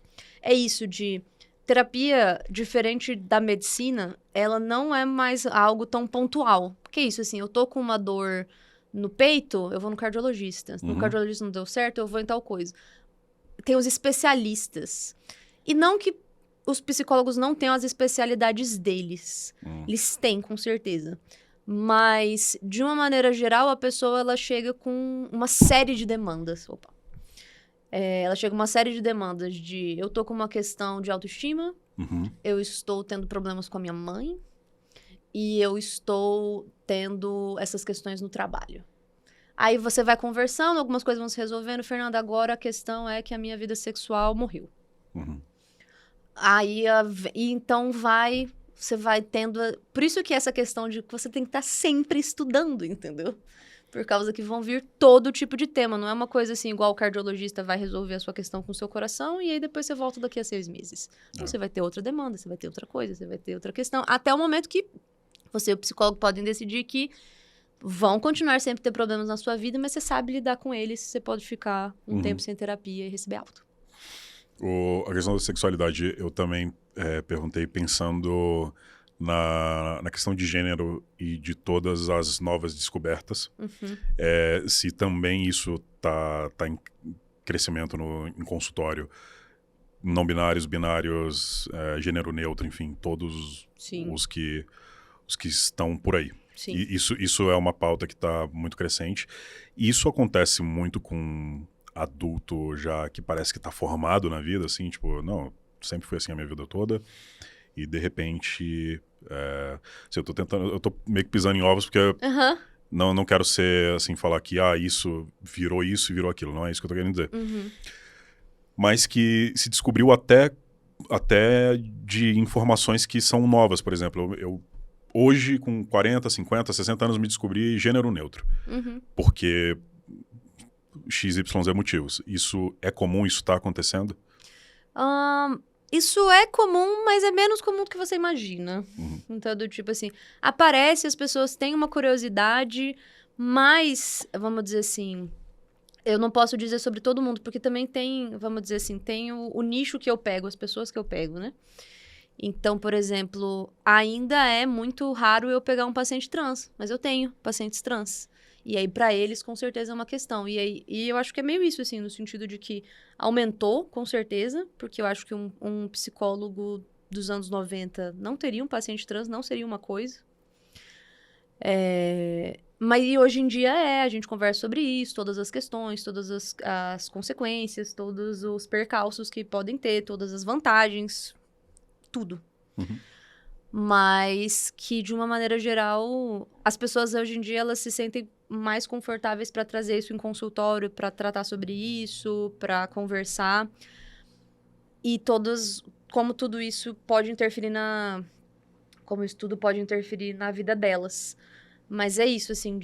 É isso de... Terapia, diferente da medicina, ela não é mais algo tão pontual. Porque é isso, assim, eu tô com uma dor no peito, eu vou no cardiologista. No cardiologista não deu certo, eu vou em tal coisa. Tem os especialistas. E não que os psicólogos não tenham as especialidades deles. Eles têm, com certeza. Mas, de uma maneira geral, a pessoa ela chega com uma série de demandas. Ela chega com uma série de demandas de... Eu tô com uma questão de autoestima, eu estou tendo problemas com a minha mãe e eu estou tendo essas questões no trabalho. Aí você vai conversando, algumas coisas vão se resolvendo. Fernanda, agora a questão é que a minha vida sexual morreu. Aí, então você vai tendo... Por isso que essa questão de que você tem que estar sempre estudando, entendeu? Por causa que vão vir todo tipo de tema. Não é uma coisa assim, igual o cardiologista vai resolver a sua questão com o seu coração e aí depois você volta daqui a 6 meses. Então, você vai ter outra demanda, você vai ter outra coisa, você vai ter outra questão. Até o momento que você e o psicólogo podem decidir que vão continuar sempre ter problemas na sua vida, mas você sabe lidar com eles, você pode ficar um tempo sem terapia e receber alta. A questão da sexualidade, eu também perguntei pensando na questão de gênero e de todas as novas descobertas. Se também isso tá em crescimento em consultório. Não binários, binários, gênero neutro, enfim, todos os que estão por aí. Sim. E isso é uma pauta que está muito crescente. E isso acontece muito com adulto já que parece que está formado na vida, assim, tipo, não, sempre foi assim a minha vida toda. E, de repente, se eu tô meio que pisando em ovos, porque não quero ser, assim, falar que, isso e virou aquilo. Não é isso que eu tô querendo dizer. Mas que se descobriu até de informações que são novas. Por exemplo, eu hoje, com 40, 50, 60 anos, me descobri gênero neutro. Porque XYZ motivos. Isso é comum? Isso tá acontecendo? Isso é comum, mas é menos comum do que você imagina. Então, do tipo assim, aparece, as pessoas têm uma curiosidade, mas, vamos dizer assim, eu não posso dizer sobre todo mundo, porque também tem, vamos dizer assim, tem o nicho que eu pego, as pessoas que eu pego, né? Então, por exemplo, ainda é muito raro eu pegar um paciente trans, mas eu tenho pacientes trans. E aí, para eles, com certeza é uma questão. E eu acho que é meio isso, assim, no sentido de que aumentou, com certeza, porque eu acho que um psicólogo dos anos 90 não teria um paciente trans, não seria uma coisa. Mas hoje em dia a gente conversa sobre isso, todas as questões, todas as consequências, todos os percalços que podem ter, todas as vantagens, tudo. Mas que, de uma maneira geral, as pessoas hoje em dia, elas se sentem mais confortáveis para trazer isso em consultório, para tratar sobre isso, para conversar. E como tudo isso pode interferir como isso tudo pode interferir na vida delas. Mas é isso, assim,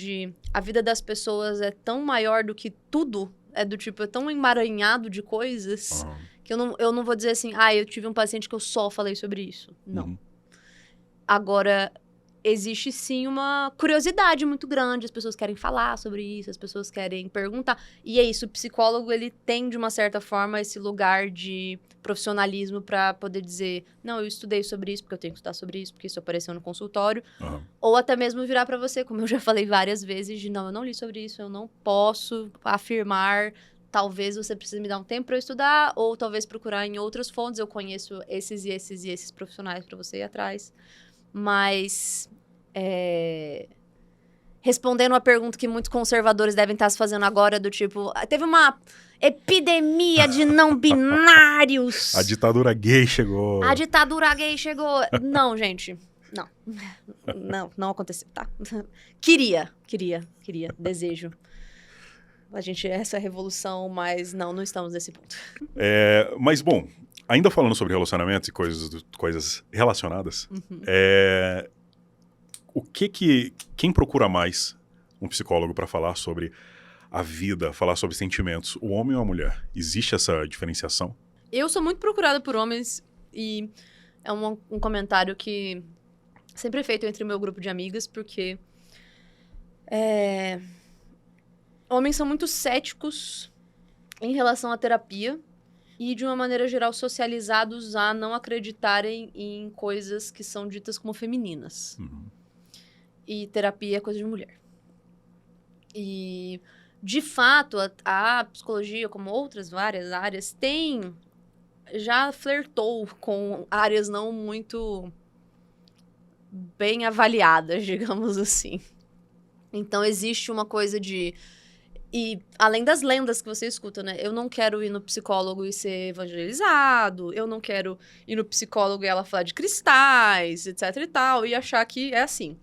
a vida das pessoas é tão maior do que tudo, é do tipo, é tão emaranhado de coisas, que eu não vou dizer assim, eu tive um paciente que eu só falei sobre isso. Não. Agora, existe sim uma curiosidade muito grande, as pessoas querem falar sobre isso, as pessoas querem perguntar. E é isso, o psicólogo, ele tem, de uma certa forma, esse lugar de profissionalismo para poder dizer, não, eu estudei sobre isso, porque eu tenho que estudar sobre isso, porque isso apareceu no consultório. Ou até mesmo virar para você, como eu já falei várias vezes, de não, eu não li sobre isso, eu não posso afirmar, talvez você precise me dar um tempo para eu estudar, ou talvez procurar em outras fontes, eu conheço esses e esses e esses profissionais para você ir atrás. Mas, respondendo uma pergunta que muitos conservadores devem estar se fazendo agora, do tipo, teve uma epidemia de não binários. A ditadura gay chegou. A ditadura gay chegou. Não, gente. Não aconteceu, tá? Queria. Desejo. Essa é a revolução, mas não estamos nesse ponto. Mas, bom, ainda falando sobre relacionamentos e coisas relacionadas, quem procura mais um psicólogo para falar sobre a vida, falar sobre sentimentos, o homem ou a mulher? Existe essa diferenciação? Eu sou muito procurada por homens e é um comentário que sempre é feito entre o meu grupo de amigas, porque homens são muito céticos em relação à terapia e, de uma maneira geral, socializados a não acreditarem em coisas que são ditas como femininas. E terapia é coisa de mulher. E, de fato, a psicologia, como outras várias áreas, já flertou com áreas não muito bem avaliadas, digamos assim. Então, existe uma coisa de... E, além das lendas que você escuta, né? Eu não quero ir no psicólogo e ser evangelizado, eu não quero ir no psicólogo e ela falar de cristais, etc e tal, e achar que é assim.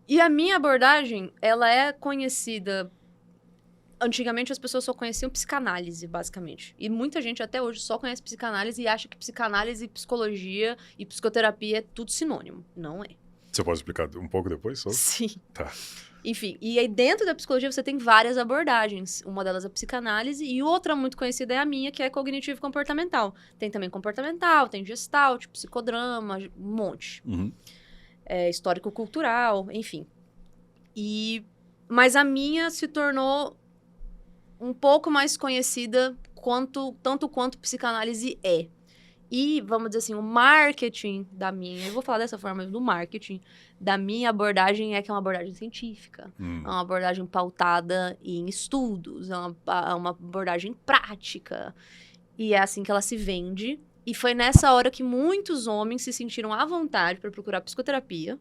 E a minha abordagem, ela é conhecida... Antigamente, as pessoas só conheciam psicanálise, basicamente. E muita gente, até hoje, só conhece psicanálise e acha que psicanálise, psicologia e psicoterapia é tudo sinônimo. Não é. Você pode explicar um pouco depois? Sim. Tá. Enfim, e aí dentro da psicologia você tem várias abordagens. Uma delas é a psicanálise e outra muito conhecida é a minha, que é cognitivo-comportamental. Tem também comportamental, tem gestalt, psicodrama, um monte. Histórico-cultural, enfim. Mas a minha se tornou um pouco mais conhecida tanto quanto psicanálise é. E, vamos dizer assim, o marketing da minha... Eu vou falar dessa forma, do marketing da minha abordagem que é uma abordagem científica. É uma abordagem pautada em estudos, é uma abordagem prática. E é assim que ela se vende. E foi nessa hora que muitos homens se sentiram à vontade para procurar psicoterapia.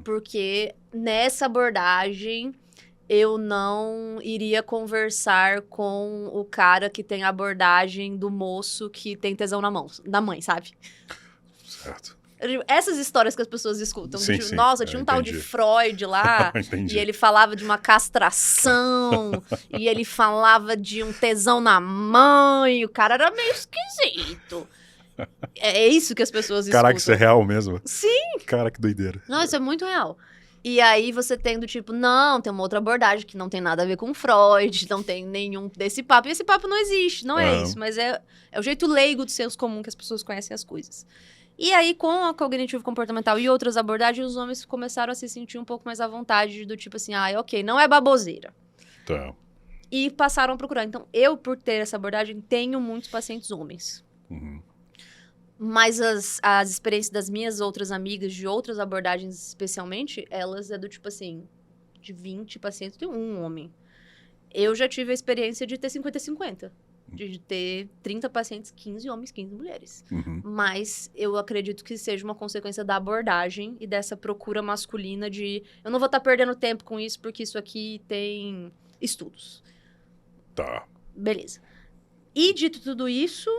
Porque nessa abordagem... eu não iria conversar com o cara que tem a abordagem do moço que tem tesão na mãe, sabe? Certo. Essas histórias que as pessoas escutam. Sim, de, sim. Nossa, tinha um tal de Freud lá, e ele falava de uma castração, e ele falava de um tesão na mãe, o cara era meio esquisito. É isso que as pessoas escutam. Caraca, isso é real mesmo? Sim! Cara, que doideira. Não, isso é muito real. E aí você tem do tipo, não, tem uma outra abordagem que não tem nada a ver com Freud, não tem nenhum desse papo. E esse papo não existe, não é isso. Mas é o jeito leigo do senso comum que as pessoas conhecem as coisas. E aí, com a cognitivo-comportamental e outras abordagens, os homens começaram a se sentir um pouco mais à vontade, do tipo assim, ok, não é baboseira. Tá. E passaram a procurar. Então, eu, por ter essa abordagem, tenho muitos pacientes homens. Mas as experiências das minhas outras amigas, de outras abordagens especialmente, elas é do tipo assim, de 20 pacientes, tem um homem. Eu já tive a experiência de ter 50-50. De ter 30 pacientes, 15 homens, 15 mulheres. Mas eu acredito que seja uma consequência da abordagem e dessa procura masculina de... Eu não vou estar perdendo tempo com isso, porque isso aqui tem estudos. Tá. Beleza. E, dito tudo isso,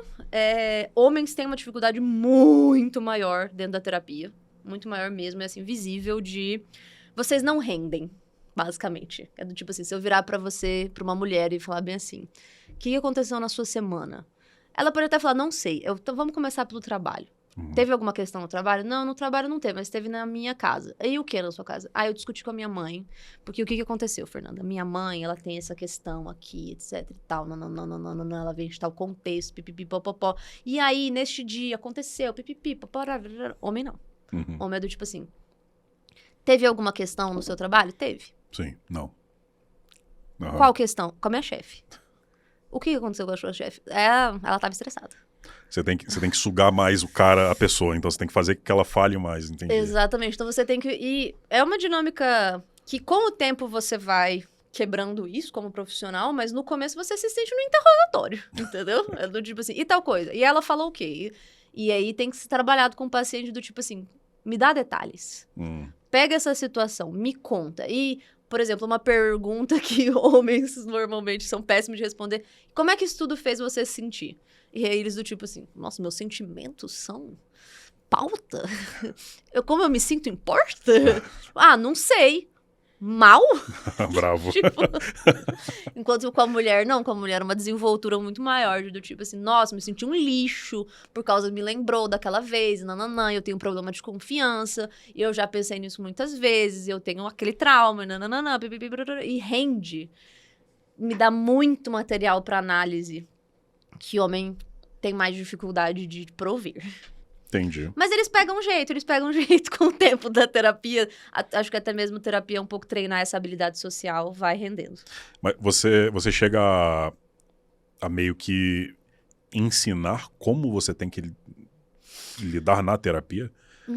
homens têm uma dificuldade muito maior dentro da terapia. Muito maior mesmo, é assim, visível de... Vocês não rendem, basicamente. É do tipo assim, se eu virar pra você, pra uma mulher e falar bem assim, o que aconteceu na sua semana? Ela pode até falar, não sei, então vamos começar pelo trabalho. Teve alguma questão no trabalho? Não, no trabalho não teve, mas teve na minha casa. E o que na sua casa? Eu discuti com a minha mãe. Porque o que aconteceu, Fernanda? Minha mãe, ela tem essa questão aqui, etc e tal. Não, ela vem de tal contexto, pipipi, popopó. E aí, neste dia, aconteceu, pipipi, popopó. Homem não. Homem é do tipo assim, teve alguma questão no seu trabalho? Teve. Sim, não. Qual questão? Com a minha chefe. O que aconteceu com a sua chefe? Ela tava estressada. Você tem que sugar mais a pessoa, então você tem que fazer com que ela fale mais, entendi. Exatamente, então você tem que... E é uma dinâmica que com o tempo você vai quebrando isso como profissional, mas no começo você se sente no interrogatório, entendeu? É do tipo assim, e tal coisa. E ela falou o quê? E aí tem que ser trabalhado com o paciente do tipo assim, me dá detalhes. Pega essa situação, me conta. E, por exemplo, uma pergunta que homens normalmente são péssimos de responder. Como é que isso tudo fez você se sentir? E aí eles do tipo assim, nossa, meus sentimentos são pauta? Como eu me sinto importa? Não sei. Mal? Bravo. Tipo, enquanto com a mulher, não, com a mulher uma desenvoltura muito maior, do tipo assim, nossa, me senti um lixo, por causa, me lembrou daquela vez, nananã, eu tenho um problema de confiança, e eu já pensei nisso muitas vezes, eu tenho aquele trauma, nananã, e rende. Me dá muito material pra análise, que homem tem mais dificuldade de prover. Entendi. Mas eles pegam um jeito com o tempo da terapia. Acho que até mesmo terapia um pouco treinar essa habilidade social vai rendendo. Mas você chega a meio que ensinar como você tem que lidar na terapia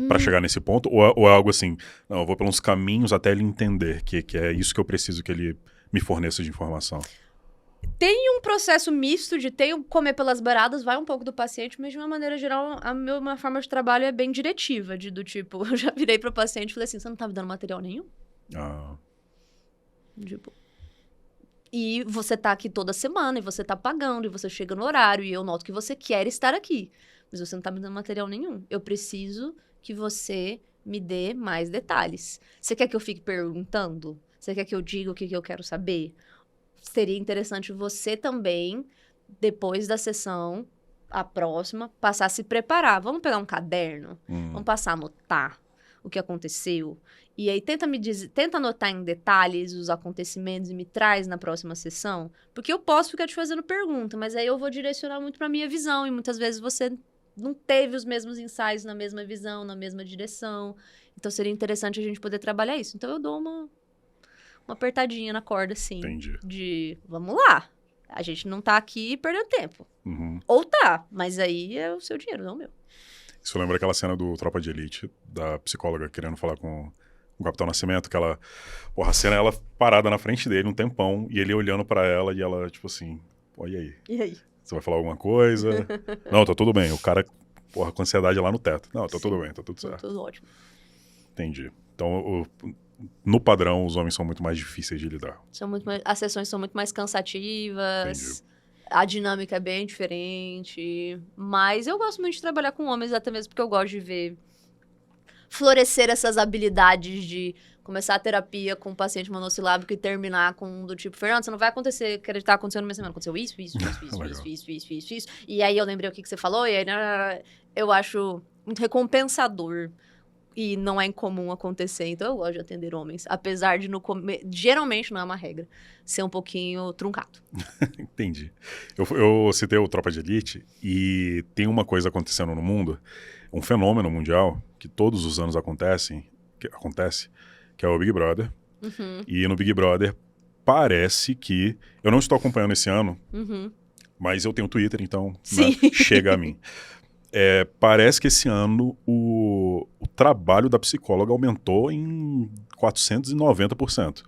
para chegar nesse ponto? Ou é algo assim, não, eu vou pelos caminhos até ele entender que é isso que eu preciso que ele me forneça de informação? Tem um processo misto de comer pelas beiradas, vai um pouco do paciente, mas de uma maneira geral, a minha forma de trabalho é bem diretiva, do tipo, eu já virei pro paciente e falei assim, você não tá me dando material nenhum? Tipo, e você tá aqui toda semana, e você tá pagando, e você chega no horário, e eu noto que você quer estar aqui, mas você não tá me dando material nenhum. Eu preciso que você me dê mais detalhes. Você quer que eu fique perguntando? Você quer que eu diga o que eu quero saber? Seria interessante você também, depois da sessão, a próxima, passar a se preparar. Vamos pegar um caderno? Vamos passar a anotar o que aconteceu? E aí tenta anotar em detalhes os acontecimentos e me traz na próxima sessão. Porque eu posso ficar te fazendo pergunta, mas aí eu vou direcionar muito pra minha visão. E muitas vezes você não teve os mesmos ensaios na mesma visão, na mesma direção. Então seria interessante a gente poder trabalhar isso. Então eu dou uma apertadinha na corda, assim. Entendi. Vamos lá. A gente não tá aqui perdendo tempo. Ou tá, mas aí é o seu dinheiro, não o meu. Isso lembra aquela cena do Tropa de Elite, da psicóloga querendo falar com o Capitão Nascimento, que ela... Porra, a cena é ela parada na frente dele um tempão, e ele olhando pra ela, e ela, tipo assim, pô, e aí? E aí? Você vai falar alguma coisa? Não, tá tudo bem. O cara, porra, com ansiedade lá no teto. Não, tá tudo bem, tá tudo certo. Tudo ótimo. Entendi. Então, no padrão, os homens são muito mais difíceis de lidar. As sessões são muito mais cansativas. Entendi. A dinâmica é bem diferente. Mas eu gosto muito de trabalhar com homens, até mesmo porque eu gosto de ver florescer essas habilidades de começar a terapia com um paciente monossilábico e terminar com do tipo, Fernando, você não vai acreditar acontecendo na minha semana. Aconteceu isso. E aí eu lembrei o que você falou, e aí eu acho muito recompensador. E não é incomum acontecer, então eu gosto de atender homens. Apesar de, geralmente, não é uma regra, ser um pouquinho truncado. Entendi. Eu citei o Tropa de Elite e tem uma coisa acontecendo no mundo, um fenômeno mundial, que todos os anos acontece, que é o Big Brother. E no Big Brother parece que... Eu não estou acompanhando esse ano, mas eu tenho Twitter, então chega a mim. Parece que esse ano o trabalho da psicóloga aumentou em 490%.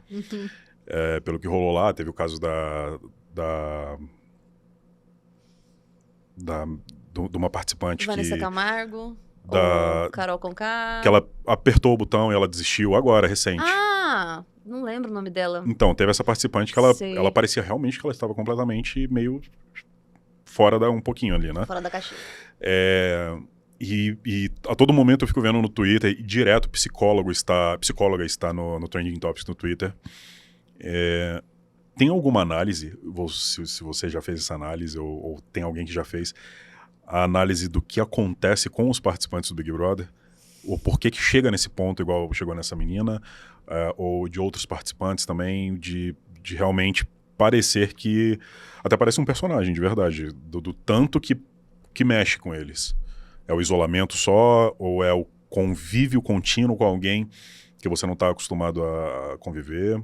Pelo que rolou lá, teve o caso de uma participante Vanessa Camargo, Carol Conká. Que ela apertou o botão e ela desistiu agora, recente. Não lembro o nome dela. Então, teve essa participante que ela parecia realmente que ela estava completamente meio fora um pouquinho ali, né? Fora da caixinha. E a todo momento eu fico vendo no Twitter, e direto psicóloga está no Trending Topics no Twitter. Tem alguma análise, se você já fez essa análise, ou tem alguém que já fez, a análise do que acontece com os participantes do Big Brother? Ou por que chega nesse ponto, igual chegou nessa menina, ou de outros participantes também, de realmente parecer que... Até parece um personagem, de verdade, do tanto que mexe com eles. É o isolamento só, ou é o convívio contínuo com alguém que você não está acostumado a conviver?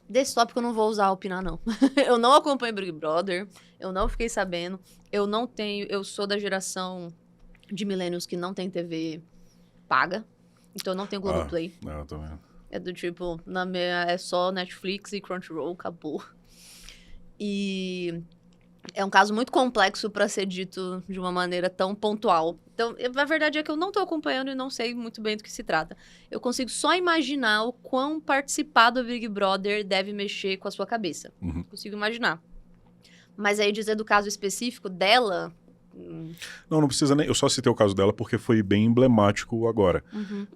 Desse tópico eu não vou usar opinar, não. Eu não acompanho Big Brother, eu não fiquei sabendo, eu sou da geração de millennials que não tem TV paga, então eu não tenho Globoplay. Eu também. É do tipo, é só Netflix e Crunchyroll, acabou. E é um caso muito complexo para ser dito de uma maneira tão pontual. Então, a verdade é que eu não tô acompanhando e não sei muito bem do que se trata. Eu consigo só imaginar o quão participar do Big Brother deve mexer com a sua cabeça. Uhum. Consigo imaginar. Mas aí dizer do caso específico dela... Não precisa nem... Eu só citei o caso dela porque foi bem emblemático agora. Uhum.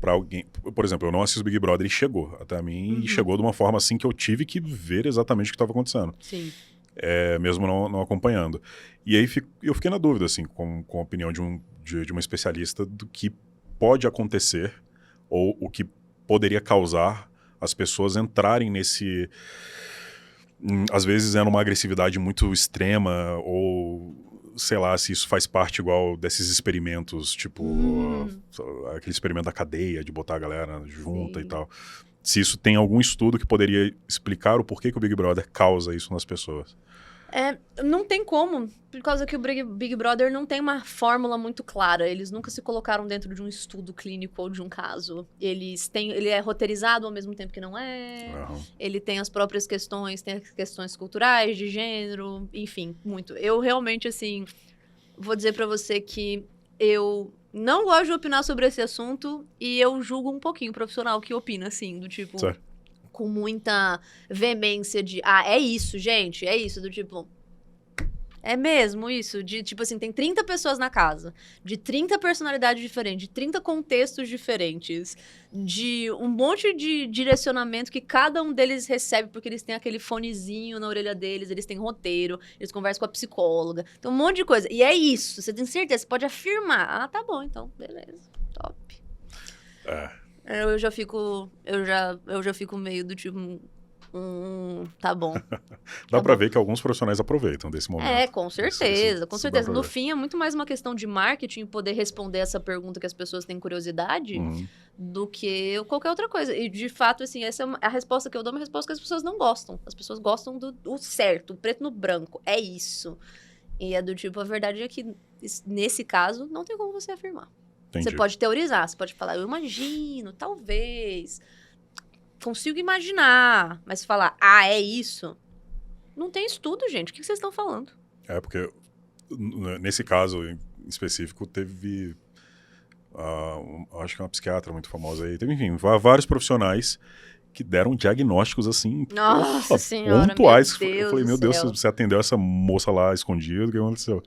Para alguém... Por exemplo, eu não assisto Big Brother e chegou até mim. E chegou de uma forma assim que eu tive que ver exatamente o que estava acontecendo. Sim. Mesmo não acompanhando. E aí eu fiquei na dúvida, assim, com a opinião de uma especialista do que pode acontecer ou o que poderia causar as pessoas entrarem nesse... Às vezes é numa agressividade muito extrema ou... Sei lá, se isso faz parte igual desses experimentos, tipo... Aquele experimento da cadeia, de botar a galera junta e tal. Se isso tem algum estudo que poderia explicar o porquê que o Big Brother causa isso nas pessoas. Não tem como, por causa que o Big Brother não tem uma fórmula muito clara. Eles nunca se colocaram dentro de um estudo clínico ou de um caso. Ele é roteirizado ao mesmo tempo que não é. Uhum. Ele tem as próprias questões, tem as questões culturais, de gênero, enfim, muito. Eu realmente, assim, vou dizer pra você que eu não gosto de opinar sobre esse assunto e eu julgo um pouquinho o profissional que opina, assim, do tipo... Certo. Com muita veemência de, é isso, gente, é isso, do tipo... É mesmo isso, de tipo assim, tem 30 pessoas na casa, de 30 personalidades diferentes, de 30 contextos diferentes, de um monte de direcionamento que cada um deles recebe, porque eles têm aquele fonezinho na orelha deles, eles têm roteiro, eles conversam com a psicóloga, então um monte de coisa. E é isso, você tem certeza, você pode afirmar. Tá bom, então, beleza, top. Eu já fico meio do tipo... tá bom. Dá pra ver que alguns profissionais aproveitam desse momento. Com certeza, com certeza. No ver. fim, é muito mais uma questão de marketing e poder responder essa pergunta que as pessoas têm curiosidade do que qualquer outra coisa. E, de fato, assim, essa é a resposta que eu dou, uma resposta que as pessoas não gostam. As pessoas gostam do certo, o preto no branco. É isso. E é do tipo, a verdade é que, nesse caso, não tem como você afirmar. Entendi. Você pode teorizar, você pode falar, eu imagino, talvez, consigo imaginar, mas falar, é isso, não tem estudo, gente, o que vocês estão falando? Porque nesse caso em específico teve, acho que uma psiquiatra muito famosa aí, teve, enfim, vários profissionais que deram diagnósticos assim, Nossa senhora, pontuais. meu Deus eu falei, meu Deus, céu. você atendeu essa moça lá escondido, o que aconteceu?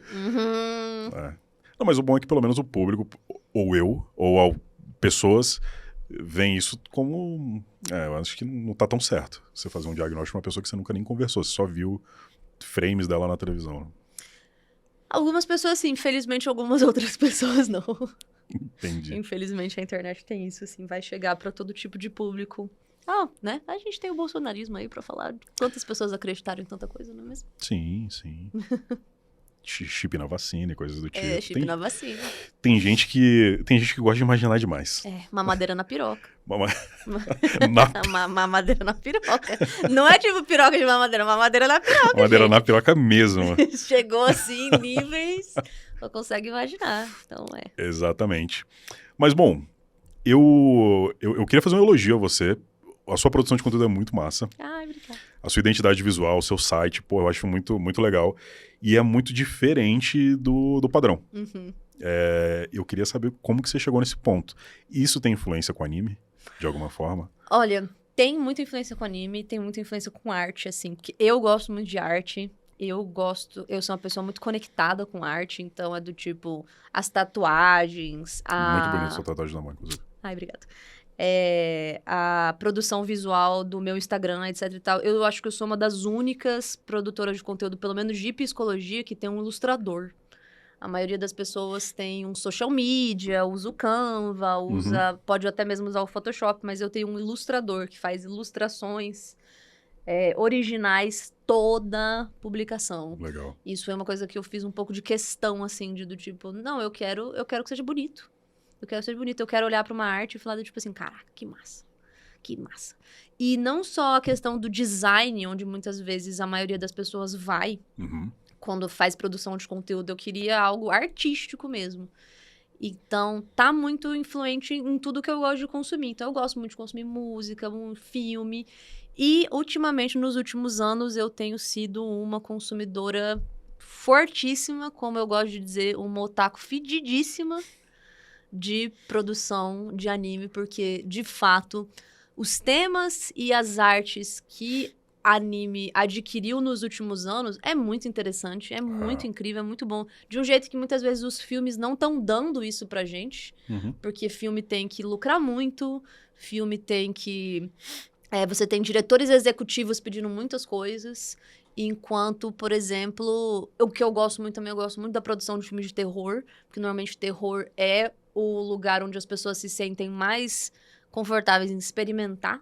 Não, mas o bom é que pelo menos o público, ou eu, ou pessoas, veem isso como... eu acho que não tá tão certo você fazer um diagnóstico de uma pessoa que você nunca nem conversou, você só viu frames dela na televisão. Algumas pessoas sim, infelizmente algumas outras pessoas não. Entendi. Infelizmente a internet tem isso, assim, vai chegar pra todo tipo de público. Né? A gente tem o bolsonarismo aí pra falar de quantas pessoas acreditaram em tanta coisa, não é mesmo? Sim. Chip na vacina e coisas do tipo. Chip na vacina. Tem gente que gosta de imaginar demais. Mamadeira na piroca. Na... Mamadeira na piroca. Não é tipo piroca de mamadeira na piroca, Mamadeira gente. na piroca mesmo. Chegou assim, níveis, só consegue imaginar. Então, Exatamente. Mas, bom, eu queria fazer um elogio a você. A sua produção de conteúdo é muito massa. Obrigada. A sua identidade visual, o seu site, eu acho muito, muito legal. E é muito diferente do padrão. Eu queria saber como que você chegou nesse ponto. Isso tem influência com anime, de alguma forma? Olha, tem muita influência com anime, tem muita influência com arte, assim. Porque eu gosto muito de arte. Eu sou uma pessoa muito conectada com arte. Então, é do tipo, as tatuagens, Muito bonita sua tatuagem na mão, inclusive. Obrigada. A produção visual do meu Instagram, etc e tal. Eu acho que eu sou uma das únicas produtoras de conteúdo, pelo menos de psicologia, que tem um ilustrador. A maioria das pessoas tem um social media, usa o Canva, pode até mesmo usar o Photoshop, mas eu tenho um ilustrador que faz ilustrações originais toda publicação. Legal. Isso é uma coisa que eu fiz um pouco de questão, assim, do tipo, não, eu quero que seja bonito. Eu quero que seja bonito. Eu quero olhar pra uma arte e falar do tipo assim, caraca, que massa. Que massa. E não só a questão do design, onde muitas vezes a maioria das pessoas vai quando faz produção de conteúdo. Eu queria algo artístico mesmo. Então, tá muito influente em tudo que eu gosto de consumir. Então, eu gosto muito de consumir música, filme. E, ultimamente, nos últimos anos, eu tenho sido uma consumidora fortíssima, como eu gosto de dizer, uma otaku fedidíssima de produção de anime, porque, de fato, os temas e as artes que anime adquiriu nos últimos anos é muito interessante, é muito incrível, é muito bom. De um jeito que muitas vezes os filmes não estão dando isso pra gente, porque filme tem que lucrar muito, filme tem que... você tem diretores executivos pedindo muitas coisas, enquanto, por exemplo, o que eu gosto muito também, eu gosto muito da produção de filmes de terror, porque normalmente terror é o lugar onde as pessoas se sentem mais confortáveis em experimentar,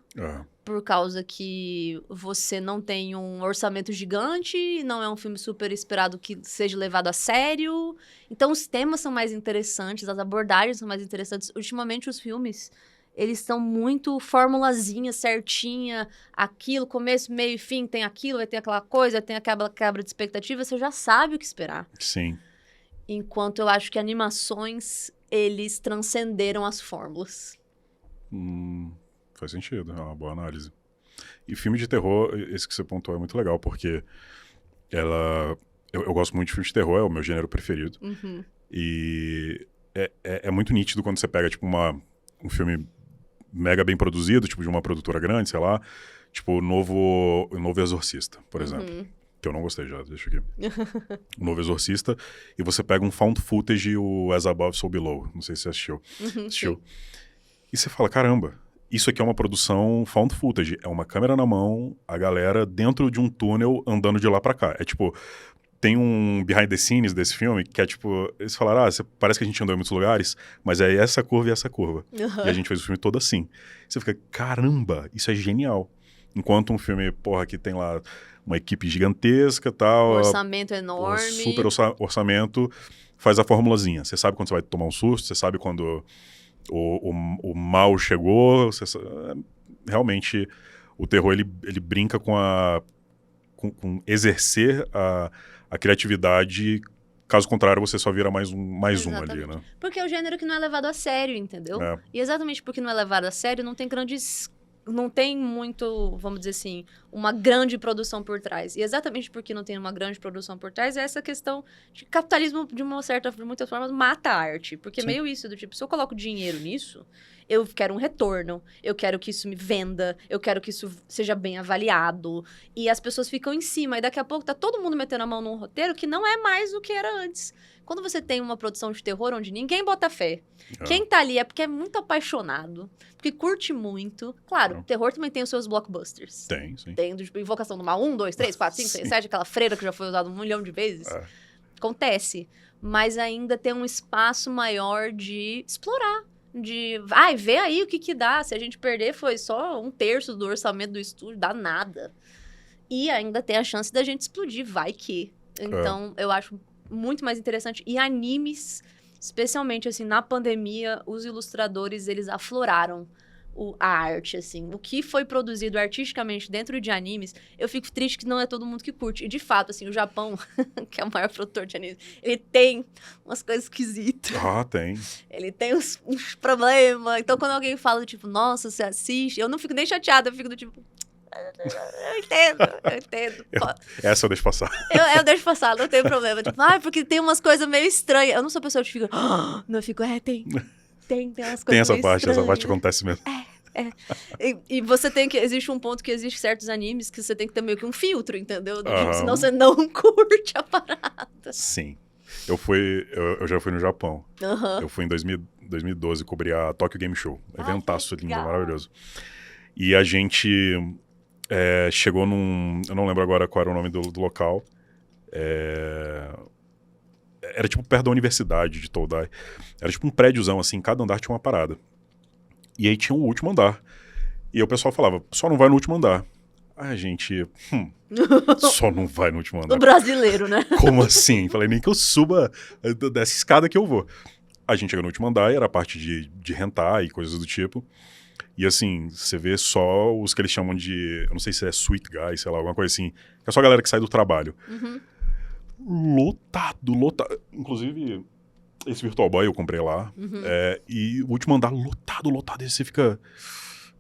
por causa que você não tem um orçamento gigante, não é um filme super esperado que seja levado a sério. Então, os temas são mais interessantes, as abordagens são mais interessantes. Ultimamente, os filmes, eles são muito formulazinha, certinha, aquilo, começo, meio e fim, tem aquilo, vai ter aquela coisa, tem aquela quebra de expectativa, você já sabe o que esperar. Sim. Enquanto eu acho que animações, eles transcenderam as fórmulas. Faz sentido, é uma boa análise. E filme de terror, esse que você pontuou é muito legal, porque eu gosto muito de filme de terror, é o meu gênero preferido. E é muito nítido quando você pega, tipo, um filme mega bem produzido, tipo, de uma produtora grande, sei lá, tipo, o novo Exorcista, por exemplo. Que eu não gostei já, deixa aqui. O Novo Exorcista, e você pega um found footage, o As Above, So Below. Não sei se você assistiu. Assistiu. E você fala, caramba, isso aqui é uma produção found footage. É uma câmera na mão, a galera dentro de um túnel andando de lá pra cá. É tipo, tem um behind the scenes desse filme que é tipo, eles falaram, parece que a gente andou em muitos lugares, mas é essa curva e essa curva. E a gente fez o filme todo assim. Você fica, caramba, isso é genial. Enquanto um filme, porra, que tem lá uma equipe gigantesca e tal. Orçamento enorme. Super orçamento, faz a formulazinha. Você sabe quando você vai tomar um susto, você sabe quando o mal chegou. Realmente, o terror, ele brinca com exercer a criatividade. Caso contrário, você só vira mais um ali, né? Porque é o gênero que não é levado a sério, entendeu? E exatamente porque não é levado a sério, não tem muito, vamos dizer assim, uma grande produção por trás. E exatamente porque não tem uma grande produção por trás, é essa questão de capitalismo, de muitas formas, mata a arte. Porque é meio isso, do tipo, se eu coloco dinheiro nisso, eu quero um retorno, eu quero que isso me venda, eu quero que isso seja bem avaliado. E as pessoas ficam em cima, e daqui a pouco tá todo mundo metendo a mão num roteiro que não é mais o que era antes. Quando você tem uma produção de terror onde ninguém bota fé, quem tá ali é porque é muito apaixonado, porque curte muito. Claro, terror também tem os seus blockbusters. Tem, sim. Tem, tipo, Invocação do Mal 1, 2, 3, 4, 5, 6, 7, aquela freira que já foi usada 1 milhão de vezes. Acontece. Mas ainda tem um espaço maior de explorar. Vê aí o que dá. Se a gente perder, foi só 1/3 do orçamento do estúdio, dá nada. E ainda tem a chance da gente explodir, vai que. Então, eu acho muito mais interessante. E animes, especialmente, assim, na pandemia, os ilustradores, eles afloraram a arte, assim. O que foi produzido artisticamente dentro de animes, eu fico triste que não é todo mundo que curte. E, de fato, assim, o Japão, que é o maior produtor de animes, ele tem umas coisas esquisitas. Tem. Ele tem uns problemas. Então, quando alguém fala, tipo, nossa, você assiste, eu não fico nem chateada, eu fico do tipo... Eu entendo. Essa eu deixo passar. Eu deixo passar, não tem problema. Tipo, porque tem umas coisas meio estranhas. Eu não sou pessoa que fica... Não, eu fico, tem umas coisas tem essa meio parte, estranhas. essa parte acontece mesmo. E você tem que... Existe um ponto que existe certos animes que você tem que ter meio que um filtro, entendeu? Tipo, senão você não curte a parada. Sim. Eu já fui no Japão. Eu fui em 2012 cobrir a Tokyo Game Show. Eventaço lindo, maravilhoso. E a gente chegou num... Eu não lembro agora qual era o nome do local. Era tipo perto da universidade de Todai. Era tipo um prédiozão, assim, cada andar tinha uma parada. E aí tinha o último andar. E aí o pessoal falava, só não vai no último andar. Ah, gente, só não vai no último andar. O brasileiro, né? Como assim? Falei, nem que eu suba dessa escada que eu vou. A gente chega no último andar, era a parte de rentar e coisas do tipo. E assim, você vê só os que eles chamam de... Eu não sei se é sweet guy, sei lá, alguma coisa assim. Que é só a galera que sai do trabalho. Lotado. Inclusive, esse Virtual Boy eu comprei lá. E o último andar lotado. E você fica...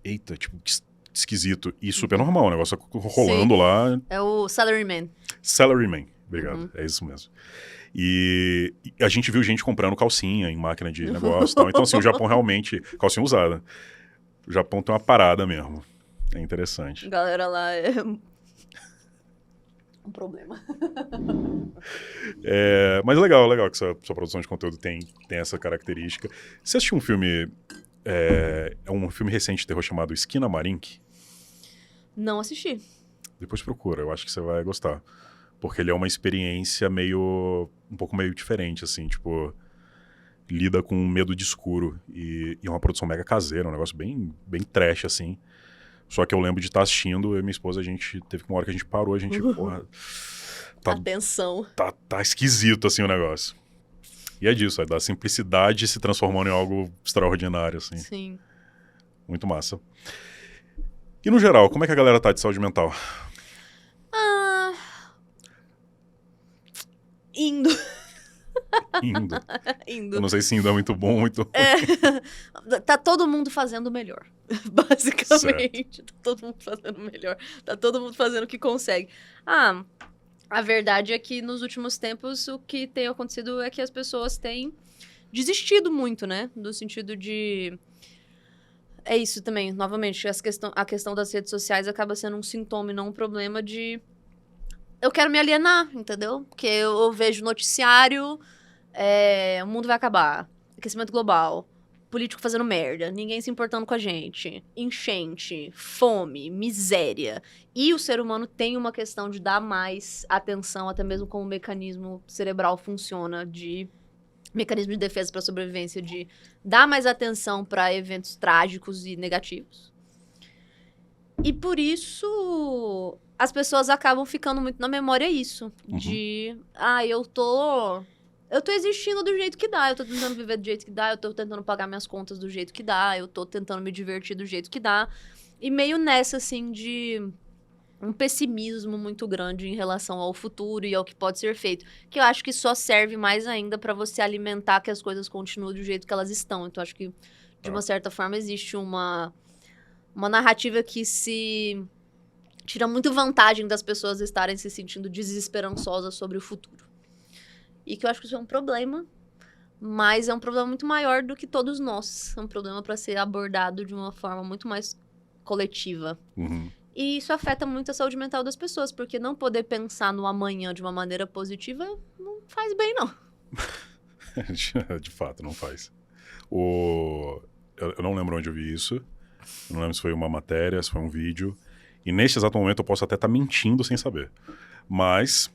Eita, tipo, que esquisito. E super normal, o negócio rolando Sim. lá. É o Salaryman. Salaryman, obrigado. É isso mesmo. E a gente viu gente comprando calcinha em máquina de negócio e tal. Então, assim, o Japão realmente... Calcinha usada. O Japão tem uma parada mesmo. É interessante. Galera lá é... um problema. Mas legal que sua produção de conteúdo tem essa característica. Você assistiu um filme... É um filme recente de terror chamado Esquina Marink? Não assisti. Depois procura, eu acho que você vai gostar. Porque ele é uma experiência um pouco meio diferente, assim, tipo... Lida com medo de escuro. E é uma produção mega caseira, um negócio bem trash, assim. Só que eu lembro de estar assistindo, eu e minha esposa, a gente... Teve uma hora que a gente parou, a gente... Porra, Atenção. Tá esquisito, assim, o negócio. E é disso, é da simplicidade se transformando em algo extraordinário, assim. Sim. Muito massa. E no geral, como é que a galera tá de saúde mental? Indo. Eu não sei se indo é muito bom, muito ruim. Tá todo mundo fazendo o melhor. Basicamente. Certo. Tá todo mundo fazendo o melhor. Tá todo mundo fazendo o que consegue. A verdade é que nos últimos tempos o que tem acontecido é que as pessoas têm desistido muito, né? No sentido de... É isso também, novamente, a questão das redes sociais acaba sendo um sintoma e não um problema de... Eu quero me alienar, entendeu? Porque eu vejo noticiário, o mundo vai acabar, aquecimento global, político fazendo merda, ninguém se importando com a gente, enchente, fome, miséria. E o ser humano tem uma questão de dar mais atenção, até mesmo como o mecanismo cerebral funciona, mecanismo de defesa para sobrevivência, de dar mais atenção para eventos trágicos e negativos. E por isso as pessoas acabam ficando muito na memória isso. De, eu tô existindo do jeito que dá, eu tô tentando viver do jeito que dá, eu tô tentando pagar minhas contas do jeito que dá, eu tô tentando me divertir do jeito que dá. E meio nessa, assim, de um pessimismo muito grande em relação ao futuro e ao que pode ser feito. Que eu acho que só serve mais ainda pra você alimentar que as coisas continuem do jeito que elas estão. Então, acho que, de uma certa forma, existe uma narrativa que se... tira muito vantagem das pessoas estarem se sentindo desesperançosas sobre o futuro. E que eu acho que isso é um problema, mas é um problema muito maior do que todos nós. É um problema para ser abordado de uma forma muito mais coletiva. E isso afeta muito a saúde mental das pessoas, porque não poder pensar no amanhã de uma maneira positiva não faz bem, não. De fato, não faz. Eu não lembro onde eu vi isso. Eu não lembro se foi uma matéria, se foi um vídeo. E neste exato momento eu posso até estar mentindo sem saber. Mas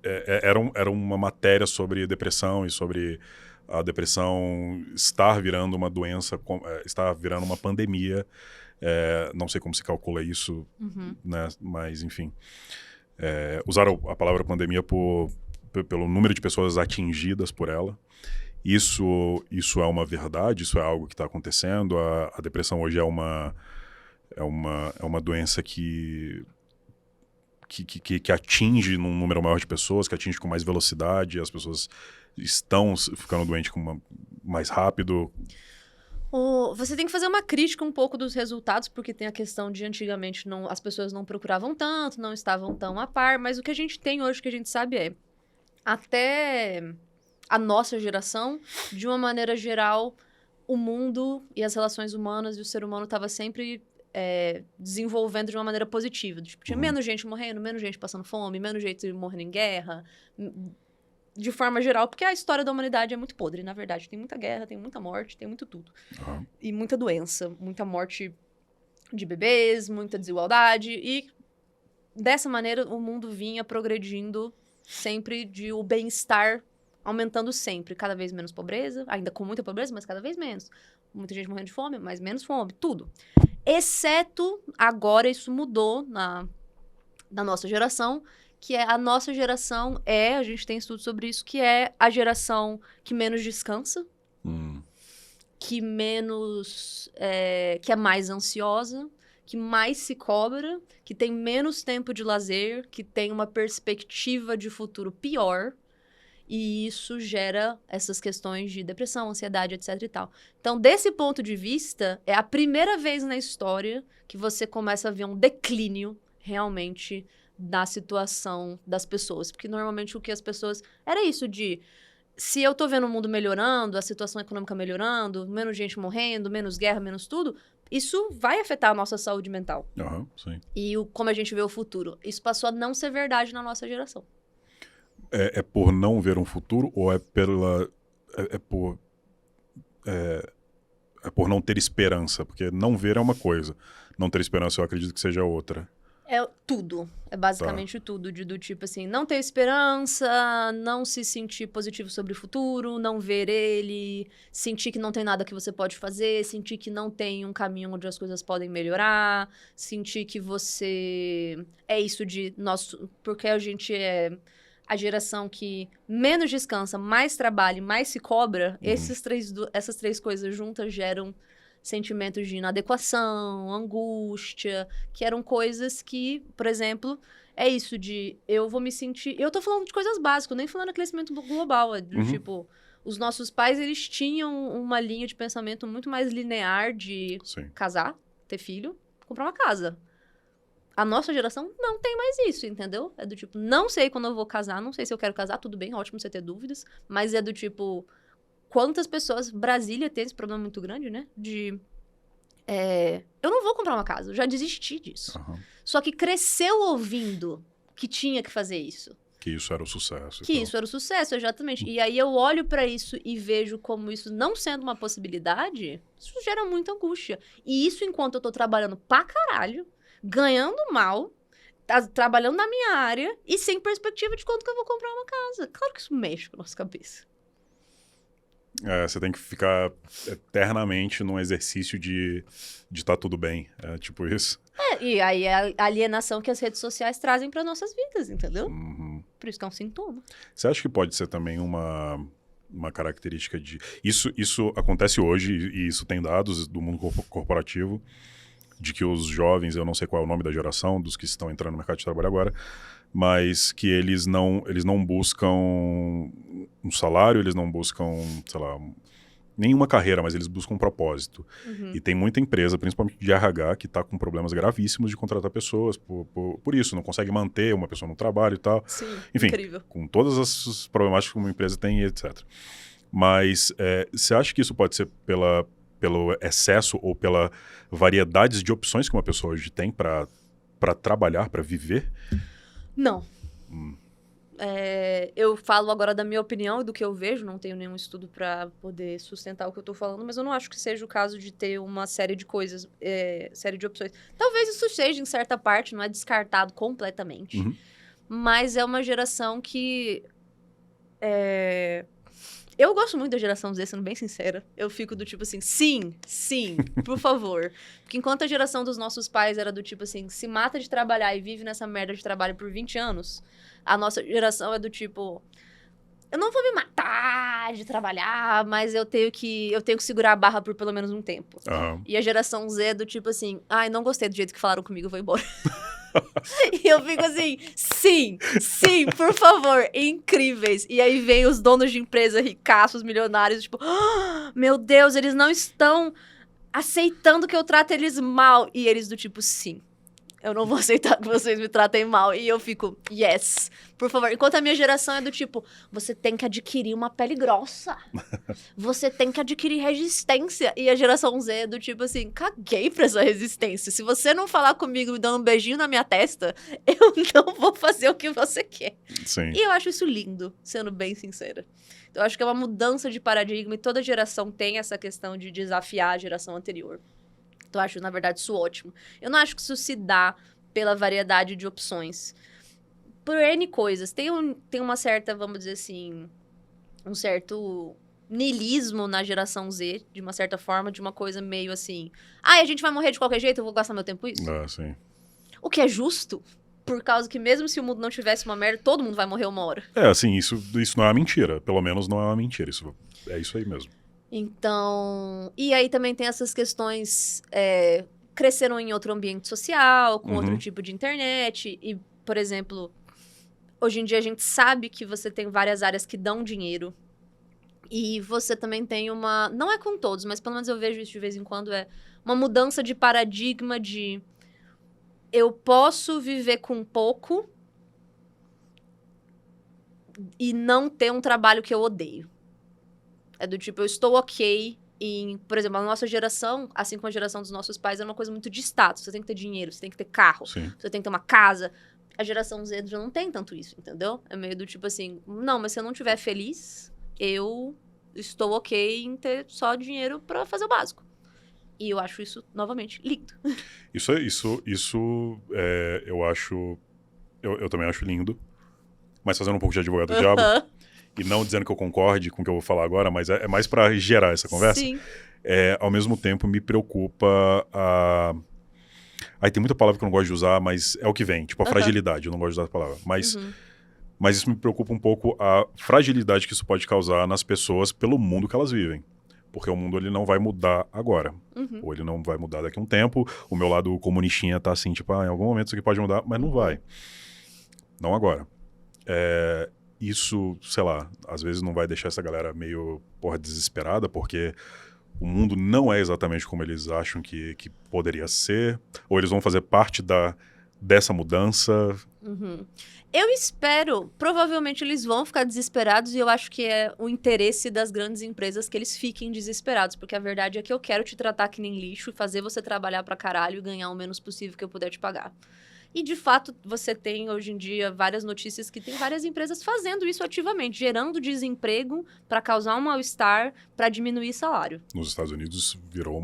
era uma matéria sobre depressão e sobre a depressão estar virando uma doença, estar virando uma pandemia. Não sei como se calcula isso, né? Mas, enfim. Usaram a palavra pandemia pelo número de pessoas atingidas por ela. Isso é uma verdade, isso é algo que está acontecendo. A depressão hoje é uma doença que atinge num número maior de pessoas, que atinge com mais velocidade, as pessoas estão ficando doentes mais rápido. Você tem que fazer uma crítica um pouco dos resultados, porque tem a questão de antigamente as pessoas não procuravam tanto, não estavam tão a par, mas o que a gente tem hoje, que a gente sabe até a nossa geração, de uma maneira geral, o mundo e as relações humanas e o ser humano estava sempre desenvolvendo de uma maneira positiva. Tipo, tinha menos gente morrendo, menos gente passando fome, menos gente morrendo em guerra, de forma geral, porque a história da humanidade é muito podre, na verdade. Tem muita guerra, tem muita morte, tem muito tudo. E muita doença, muita morte de bebês, muita desigualdade. E dessa maneira o mundo vinha progredindo sempre de o bem-estar aumentando sempre. Cada vez menos pobreza, ainda com muita pobreza, mas cada vez menos. Muita gente morrendo de fome, mas menos fome, tudo. Exceto, agora isso mudou na nossa geração, que é a nossa geração a gente tem estudos sobre isso, que é a geração que menos descansa, que menos, que é mais ansiosa, que mais se cobra, que tem menos tempo de lazer, que tem uma perspectiva de futuro pior, e isso gera essas questões de depressão, ansiedade, etc e tal. Então, desse ponto de vista, é a primeira vez na história que você começa a ver um declínio, realmente, da situação das pessoas. Porque, normalmente, o que as pessoas... Era isso de... Se eu tô vendo o mundo melhorando, a situação econômica melhorando, menos gente morrendo, menos guerra, menos tudo, isso vai afetar a nossa saúde mental. Sim. E como a gente vê o futuro. Isso passou a não ser verdade na nossa geração. É por não ver um futuro ou é pela... É por não ter esperança? Porque não ver é uma coisa. Não ter esperança eu acredito que seja outra. É tudo. É basicamente tudo. Do tipo assim, não ter esperança, não se sentir positivo sobre o futuro, não ver ele, sentir que não tem nada que você pode fazer, sentir que não tem um caminho onde as coisas podem melhorar, sentir que você... É isso de... Porque a gente é a geração que menos descansa, mais trabalha e mais se cobra. Essas três coisas juntas geram sentimentos de inadequação, angústia, que eram coisas que, por exemplo, é isso de eu vou me sentir... Eu tô falando de coisas básicas, nem falando de crescimento global, tipo... Os nossos pais, eles tinham uma linha de pensamento muito mais linear de casar, ter filho, comprar uma casa. A nossa geração não tem mais isso, entendeu? É do tipo, não sei quando eu vou casar, não sei se eu quero casar, tudo bem, ótimo você ter dúvidas, mas é do tipo... Quantas pessoas... Brasília tem esse problema muito grande, né? Eu não vou comprar uma casa, eu já desisti disso. Só que cresceu ouvindo que tinha que fazer isso. Que isso era o sucesso. Isso era o sucesso, exatamente. E aí eu olho pra isso e vejo como isso não sendo uma possibilidade, isso gera muita angústia. E isso enquanto eu tô trabalhando pra caralho, ganhando mal, trabalhando na minha área e sem perspectiva de quanto que eu vou comprar uma casa. Claro que isso mexe com a nossa cabeça. Você tem que ficar eternamente num exercício de tá tudo bem. É tipo isso. E aí é a alienação que as redes sociais trazem para nossas vidas, entendeu? Por isso que é um sintoma. Você acha que pode ser também uma característica de... Isso acontece hoje, e isso tem dados do mundo corporativo, de que os jovens, eu não sei qual é o nome da geração, dos que estão entrando no mercado de trabalho agora, mas que eles não buscam um salário, eles não buscam, sei lá, nenhuma carreira, mas eles buscam um propósito. E tem muita empresa, principalmente de RH, que está com problemas gravíssimos de contratar pessoas por isso, não consegue manter uma pessoa no trabalho e tal. Sim, enfim, incrível. Com todas as problemáticas que uma empresa tem, etc. Mas você acha que isso pode ser pelo excesso ou pela variedades de opções que uma pessoa hoje tem para trabalhar, para viver? Não. Eu falo agora da minha opinião e do que eu vejo, não tenho nenhum estudo para poder sustentar o que eu tô falando, mas eu não acho que seja o caso de ter uma série de coisas, série de opções. Talvez isso seja em certa parte, não é descartado completamente, mas é uma geração que... Eu gosto muito da geração Z, sendo bem sincera. Eu fico do tipo assim, sim, por favor. Porque enquanto a geração dos nossos pais era do tipo assim, se mata de trabalhar e vive nessa merda de trabalho por 20 anos, a nossa geração é do tipo, eu não vou me matar de trabalhar, mas eu tenho que segurar a barra por pelo menos um tempo. E a geração Z é do tipo assim, ai, não gostei do jeito que falaram comigo, eu vou embora. E eu fico assim, sim, por favor, incríveis. E aí vem os donos de empresa ricaços, milionários, tipo, meu Deus, eles não estão aceitando que eu trate eles mal. E eles do tipo, sim, eu não vou aceitar que vocês me tratem mal. E eu fico, yes, por favor. Enquanto a minha geração é do tipo, você tem que adquirir uma pele grossa. Você tem que adquirir resistência. E a geração Z é do tipo assim, caguei pra essa resistência. Se você não falar comigo me dando um beijinho na minha testa, eu não vou fazer o que você quer. Sim. E eu acho isso lindo, sendo bem sincera. Eu acho que é uma mudança de paradigma e toda geração tem essa questão de desafiar a geração anterior. Então, eu acho, na verdade, isso ótimo. Eu não acho que isso se dá pela variedade de opções. por N coisas. Tem uma certa, vamos dizer assim, um certo niilismo na geração Z, de uma certa forma, de uma coisa meio assim... a gente vai morrer de qualquer jeito, eu vou gastar meu tempo com isso? Sim. O que é justo, por causa que mesmo se o mundo não tivesse uma merda, todo mundo vai morrer uma hora. Assim, isso não é uma mentira. Pelo menos não é uma mentira. É isso aí mesmo. Então... E aí também tem essas questões... cresceram em outro ambiente social, com outro tipo de internet. E, por exemplo, hoje em dia a gente sabe que você tem várias áreas que dão dinheiro. E você também tem uma... Não é com todos, mas pelo menos eu vejo isso de vez em quando. É uma mudança de paradigma de... Eu posso viver com pouco e não ter um trabalho que eu odeio. É do tipo, eu estou ok em... Por exemplo, a nossa geração, assim como a geração dos nossos pais, é uma coisa muito de status. Você tem que ter dinheiro, você tem que ter carro, Sim. você tem que ter uma casa. A geração Z já não tem tanto isso, entendeu? É meio do tipo assim, não, mas se eu não estiver feliz, eu estou ok em ter só dinheiro pra fazer o básico. E eu acho isso, novamente, lindo. Eu acho... Eu também acho lindo. Mas fazendo um pouco de advogado do diabo. E não dizendo que eu concorde com o que eu vou falar agora, mas é mais pra gerar essa conversa. Sim. Ao mesmo tempo, me preocupa a... Aí tem muita palavra que eu não gosto de usar, mas é o que vem. Tipo, a fragilidade. Eu não gosto de usar a palavra. Mas isso me preocupa um pouco a fragilidade que isso pode causar nas pessoas pelo mundo que elas vivem. Porque o mundo ele não vai mudar agora. Ou ele não vai mudar daqui a um tempo. O meu lado comunistinha tá assim, tipo, em algum momento isso aqui pode mudar, mas não vai. Não agora. Isso, sei lá, às vezes não vai deixar essa galera meio, desesperada, porque o mundo não é exatamente como eles acham que poderia ser. Ou eles vão fazer parte dessa mudança. Eu espero, provavelmente eles vão ficar desesperados e eu acho que é o interesse das grandes empresas que eles fiquem desesperados, porque a verdade é que eu quero te tratar que nem lixo e fazer você trabalhar pra caralho e ganhar o menos possível que eu puder te pagar. E, de fato, você tem, hoje em dia, várias notícias que tem várias empresas fazendo isso ativamente, gerando desemprego para causar um mal-estar, para diminuir salário. Nos Estados Unidos virou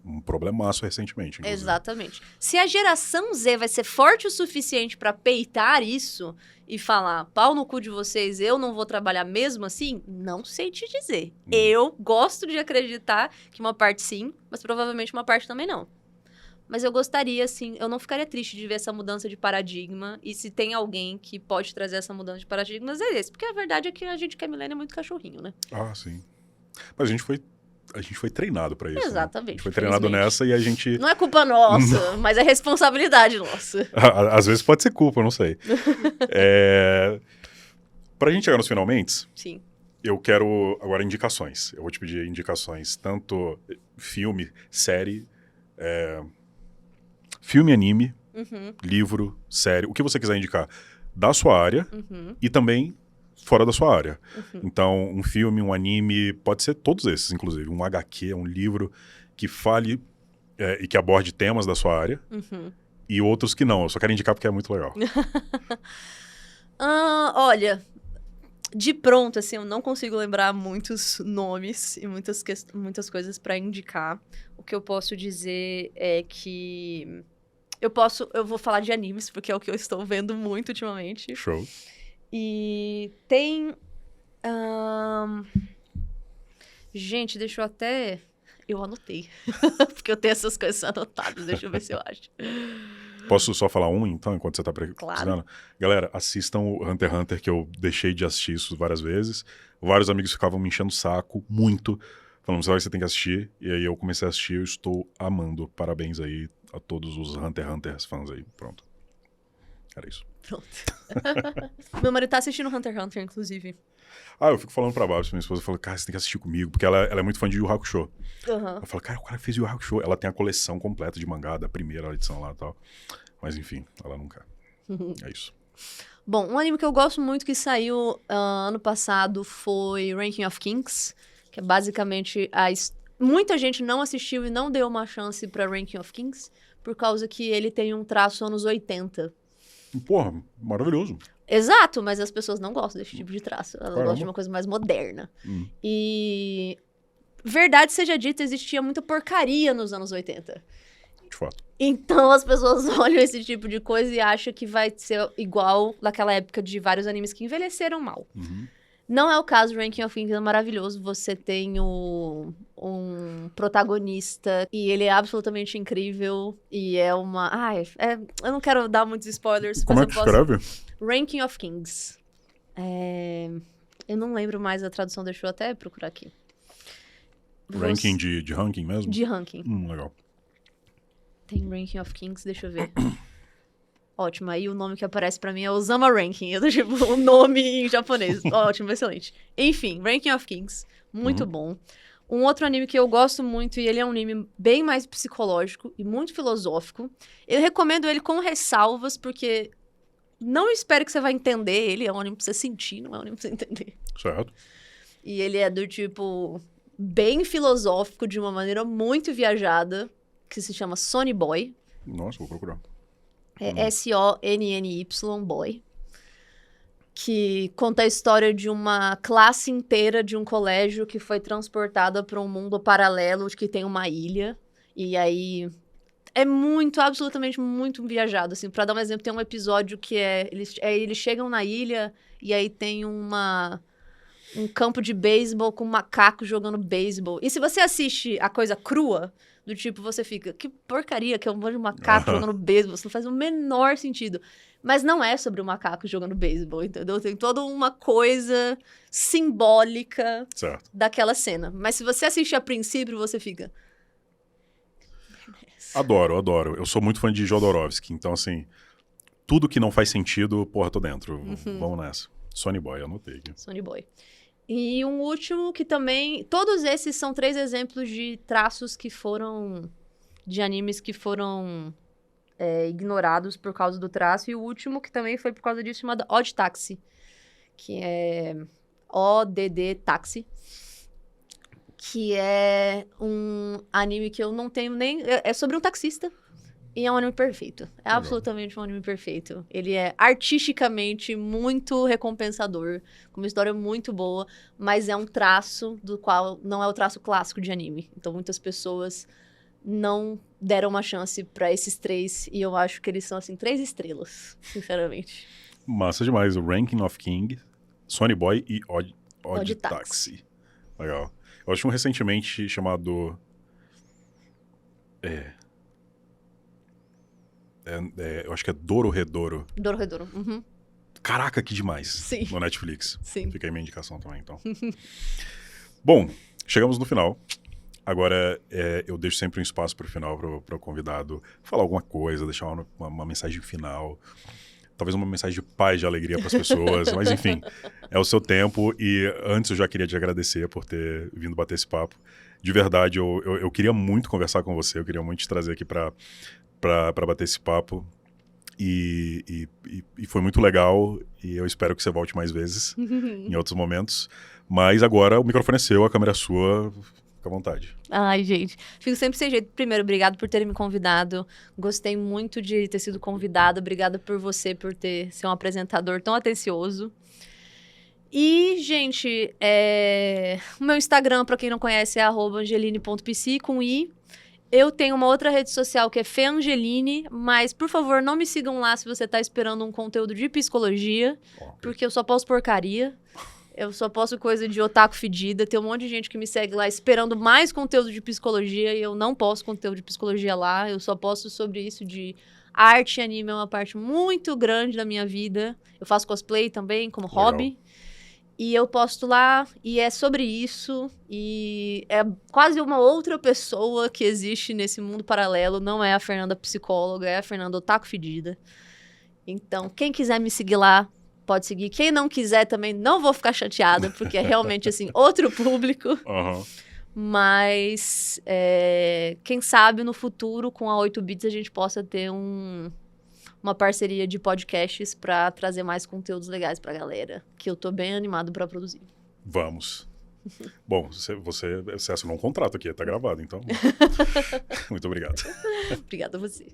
um problemaço recentemente, inclusive. Exatamente. Se a geração Z vai ser forte o suficiente para peitar isso e falar, pau no cu de vocês, eu não vou trabalhar mesmo assim, não sei te dizer. Eu gosto de acreditar que uma parte sim, mas provavelmente uma parte também não. Mas eu gostaria, assim, eu não ficaria triste de ver essa mudança de paradigma. E se tem alguém que pode trazer essa mudança de paradigmas, é esse. Porque a verdade é que a gente que é milênio é muito cachorrinho, né? Sim. Mas a gente foi treinado pra isso. Exatamente. Né? A gente foi treinado nessa e a gente... Não é culpa nossa, mas é responsabilidade nossa. Às vezes pode ser culpa, eu não sei. Pra gente chegar nos finalmente... Sim. Eu quero agora indicações. Eu vou te pedir indicações, tanto filme, série... Filme, anime, livro, série, o que você quiser indicar da sua área e também fora da sua área. Então, um filme, um anime, pode ser todos esses, inclusive. Um HQ, um livro que fale e que aborde temas da sua área e outros que não. Eu só quero indicar porque é muito legal. Olha, de pronto, assim, eu não consigo lembrar muitos nomes e muitas coisas para indicar. O que eu posso dizer é que... Eu vou falar de animes, porque é o que eu estou vendo muito ultimamente. Show. E tem... Gente, deixa eu até... Eu anotei. Porque eu tenho essas coisas anotadas. Deixa eu ver se eu acho. Posso só falar um, então, enquanto você tá precisando? Claro. Galera, assistam o Hunter x Hunter, que eu deixei de assistir isso várias vezes. Vários amigos ficavam me enchendo o saco, muito. Falando, você tem que assistir. E aí eu comecei a assistir, eu estou amando. Parabéns aí a todos os Hunter x Hunter fãs aí. Pronto. Era isso. Pronto. Meu marido tá assistindo Hunter x Hunter, inclusive. Eu fico falando pra baixo, minha esposa fala, cara, você tem que assistir comigo, porque ela é muito fã de Yu Hakusho. Eu falo, cara, o cara fez Yu Hakusho. Ela tem a coleção completa de mangá, da primeira edição lá e tal. Mas enfim, ela não quer. É isso. Bom, um anime que eu gosto muito que saiu ano passado foi Ranking of Kings, que é basicamente muita gente não assistiu e não deu uma chance pra Ranking of Kings, por causa que ele tem um traço anos 80. Porra, maravilhoso. Exato, mas as pessoas não gostam desse tipo de traço. Elas gostam de uma coisa mais moderna. E, verdade seja dita, existia muita porcaria nos anos 80. De fato. Então as pessoas olham esse tipo de coisa e acham que vai ser igual naquela época de vários animes que envelheceram mal. Uhum. Não é o caso, Ranking of Kings é maravilhoso. Você tem um protagonista e ele é absolutamente incrível. E é uma... eu não quero dar muitos spoilers. Como mas é que escreve? Ranking of Kings. Eu não lembro mais a tradução, deixa eu até procurar aqui. Ranking de ranking mesmo? De ranking. Legal. Tem Ranking of Kings, deixa eu ver. Ótimo, aí o nome que aparece pra mim é Osama Ranking. Eu tô tipo, o nome em japonês. Ótimo, excelente. Enfim, Ranking of Kings, muito bom. Um outro anime que eu gosto muito, e ele é um anime bem mais psicológico e muito filosófico. Eu recomendo ele com ressalvas, porque não espere que você vai entender ele. É um anime pra você sentir, não é um anime pra você entender. Certo. E ele é do tipo, bem filosófico, de uma maneira muito viajada, que se chama Sonny Boy. Nossa, vou procurar. É Sonny Boy, que conta a história de uma classe inteira de um colégio que foi transportada para um mundo paralelo que tem uma ilha. E aí é absolutamente muito viajado, assim. Pra dar um exemplo, tem um episódio que eles chegam na ilha e aí tem um campo de beisebol com macacos jogando beisebol. E se você assiste a coisa crua, do tipo, você fica, que porcaria que é um monte de macaco jogando beisebol, isso não faz o menor sentido. Mas não é sobre o macaco jogando beisebol, entendeu? Tem toda uma coisa simbólica daquela cena. Mas se você assiste a princípio, você fica... Adoro. Eu sou muito fã de Jodorowsky, então assim, tudo que não faz sentido, porra, tô dentro. Vamos nessa. Sonny Boy, anotei aqui. Sonny Boy. E um último que também... Todos esses são 3 exemplos de traços que foram... De animes que foram ignorados por causa do traço. E o último que também foi por causa disso, chamado Odd Taxi. Que é... ODD Taxi. Que é um anime que eu não tenho nem... É sobre um taxista. E é um anime perfeito. É absolutamente um anime perfeito. Ele é artisticamente muito recompensador, com uma história muito boa, mas é um traço do qual não é o traço clássico de anime. Então muitas pessoas não deram uma chance pra esses 3, e eu acho que eles são, assim, 3 estrelas, sinceramente. Massa demais. O Ranking of King, Sonny Boy e Odd Taxi. Taxi. Legal. Eu acho um recentemente chamado... eu acho que é Dororedoro. Dororedoro. Caraca, que demais. Sim. No Netflix. Sim. Fica aí minha indicação também, então. Bom, chegamos no final. Agora, eu deixo sempre um espaço para o final para o convidado falar alguma coisa, deixar uma mensagem final. Talvez uma mensagem de paz, de alegria para as pessoas. Mas, enfim, é o seu tempo. E antes eu já queria te agradecer por ter vindo bater esse papo. De verdade, eu queria muito conversar com você. Eu queria muito te trazer aqui para bater esse papo. E foi muito legal. E eu espero que você volte mais vezes, em outros momentos. Mas agora o microfone é seu, a câmera é sua. Fica à vontade. Ai, gente. Fico sempre sem jeito. Primeiro, obrigado por terem me convidado. Gostei muito de ter sido convidada. Obrigada por você, por ser um apresentador tão atencioso. E, gente, o meu Instagram, pra quem não conhece, é @angeline.pc com i. Eu tenho uma outra rede social que é Feangeline, mas, por favor, não me sigam lá se você tá esperando um conteúdo de psicologia, porque eu só posto porcaria. Eu só posto coisa de otaku fedida. Tem um monte de gente que me segue lá esperando mais conteúdo de psicologia e eu não posto conteúdo de psicologia lá. Eu só posto sobre isso de arte e anime, é uma parte muito grande da minha vida. Eu faço cosplay também, como hobby. E eu posto lá, e é sobre isso, e é quase uma outra pessoa que existe nesse mundo paralelo. Não é a Fernanda psicóloga, é a Fernanda otaku fedida. Então, quem quiser me seguir lá, pode seguir. Quem não quiser também, não vou ficar chateada, porque é realmente, assim, outro público. Mas, quem sabe no futuro, com a 8 Bits, a gente possa ter uma parceria de podcasts para trazer mais conteúdos legais pra galera, que eu tô bem animado para produzir. Vamos. Bom, você assinou um contrato aqui, tá gravado, então. Muito obrigado. Obrigada a você.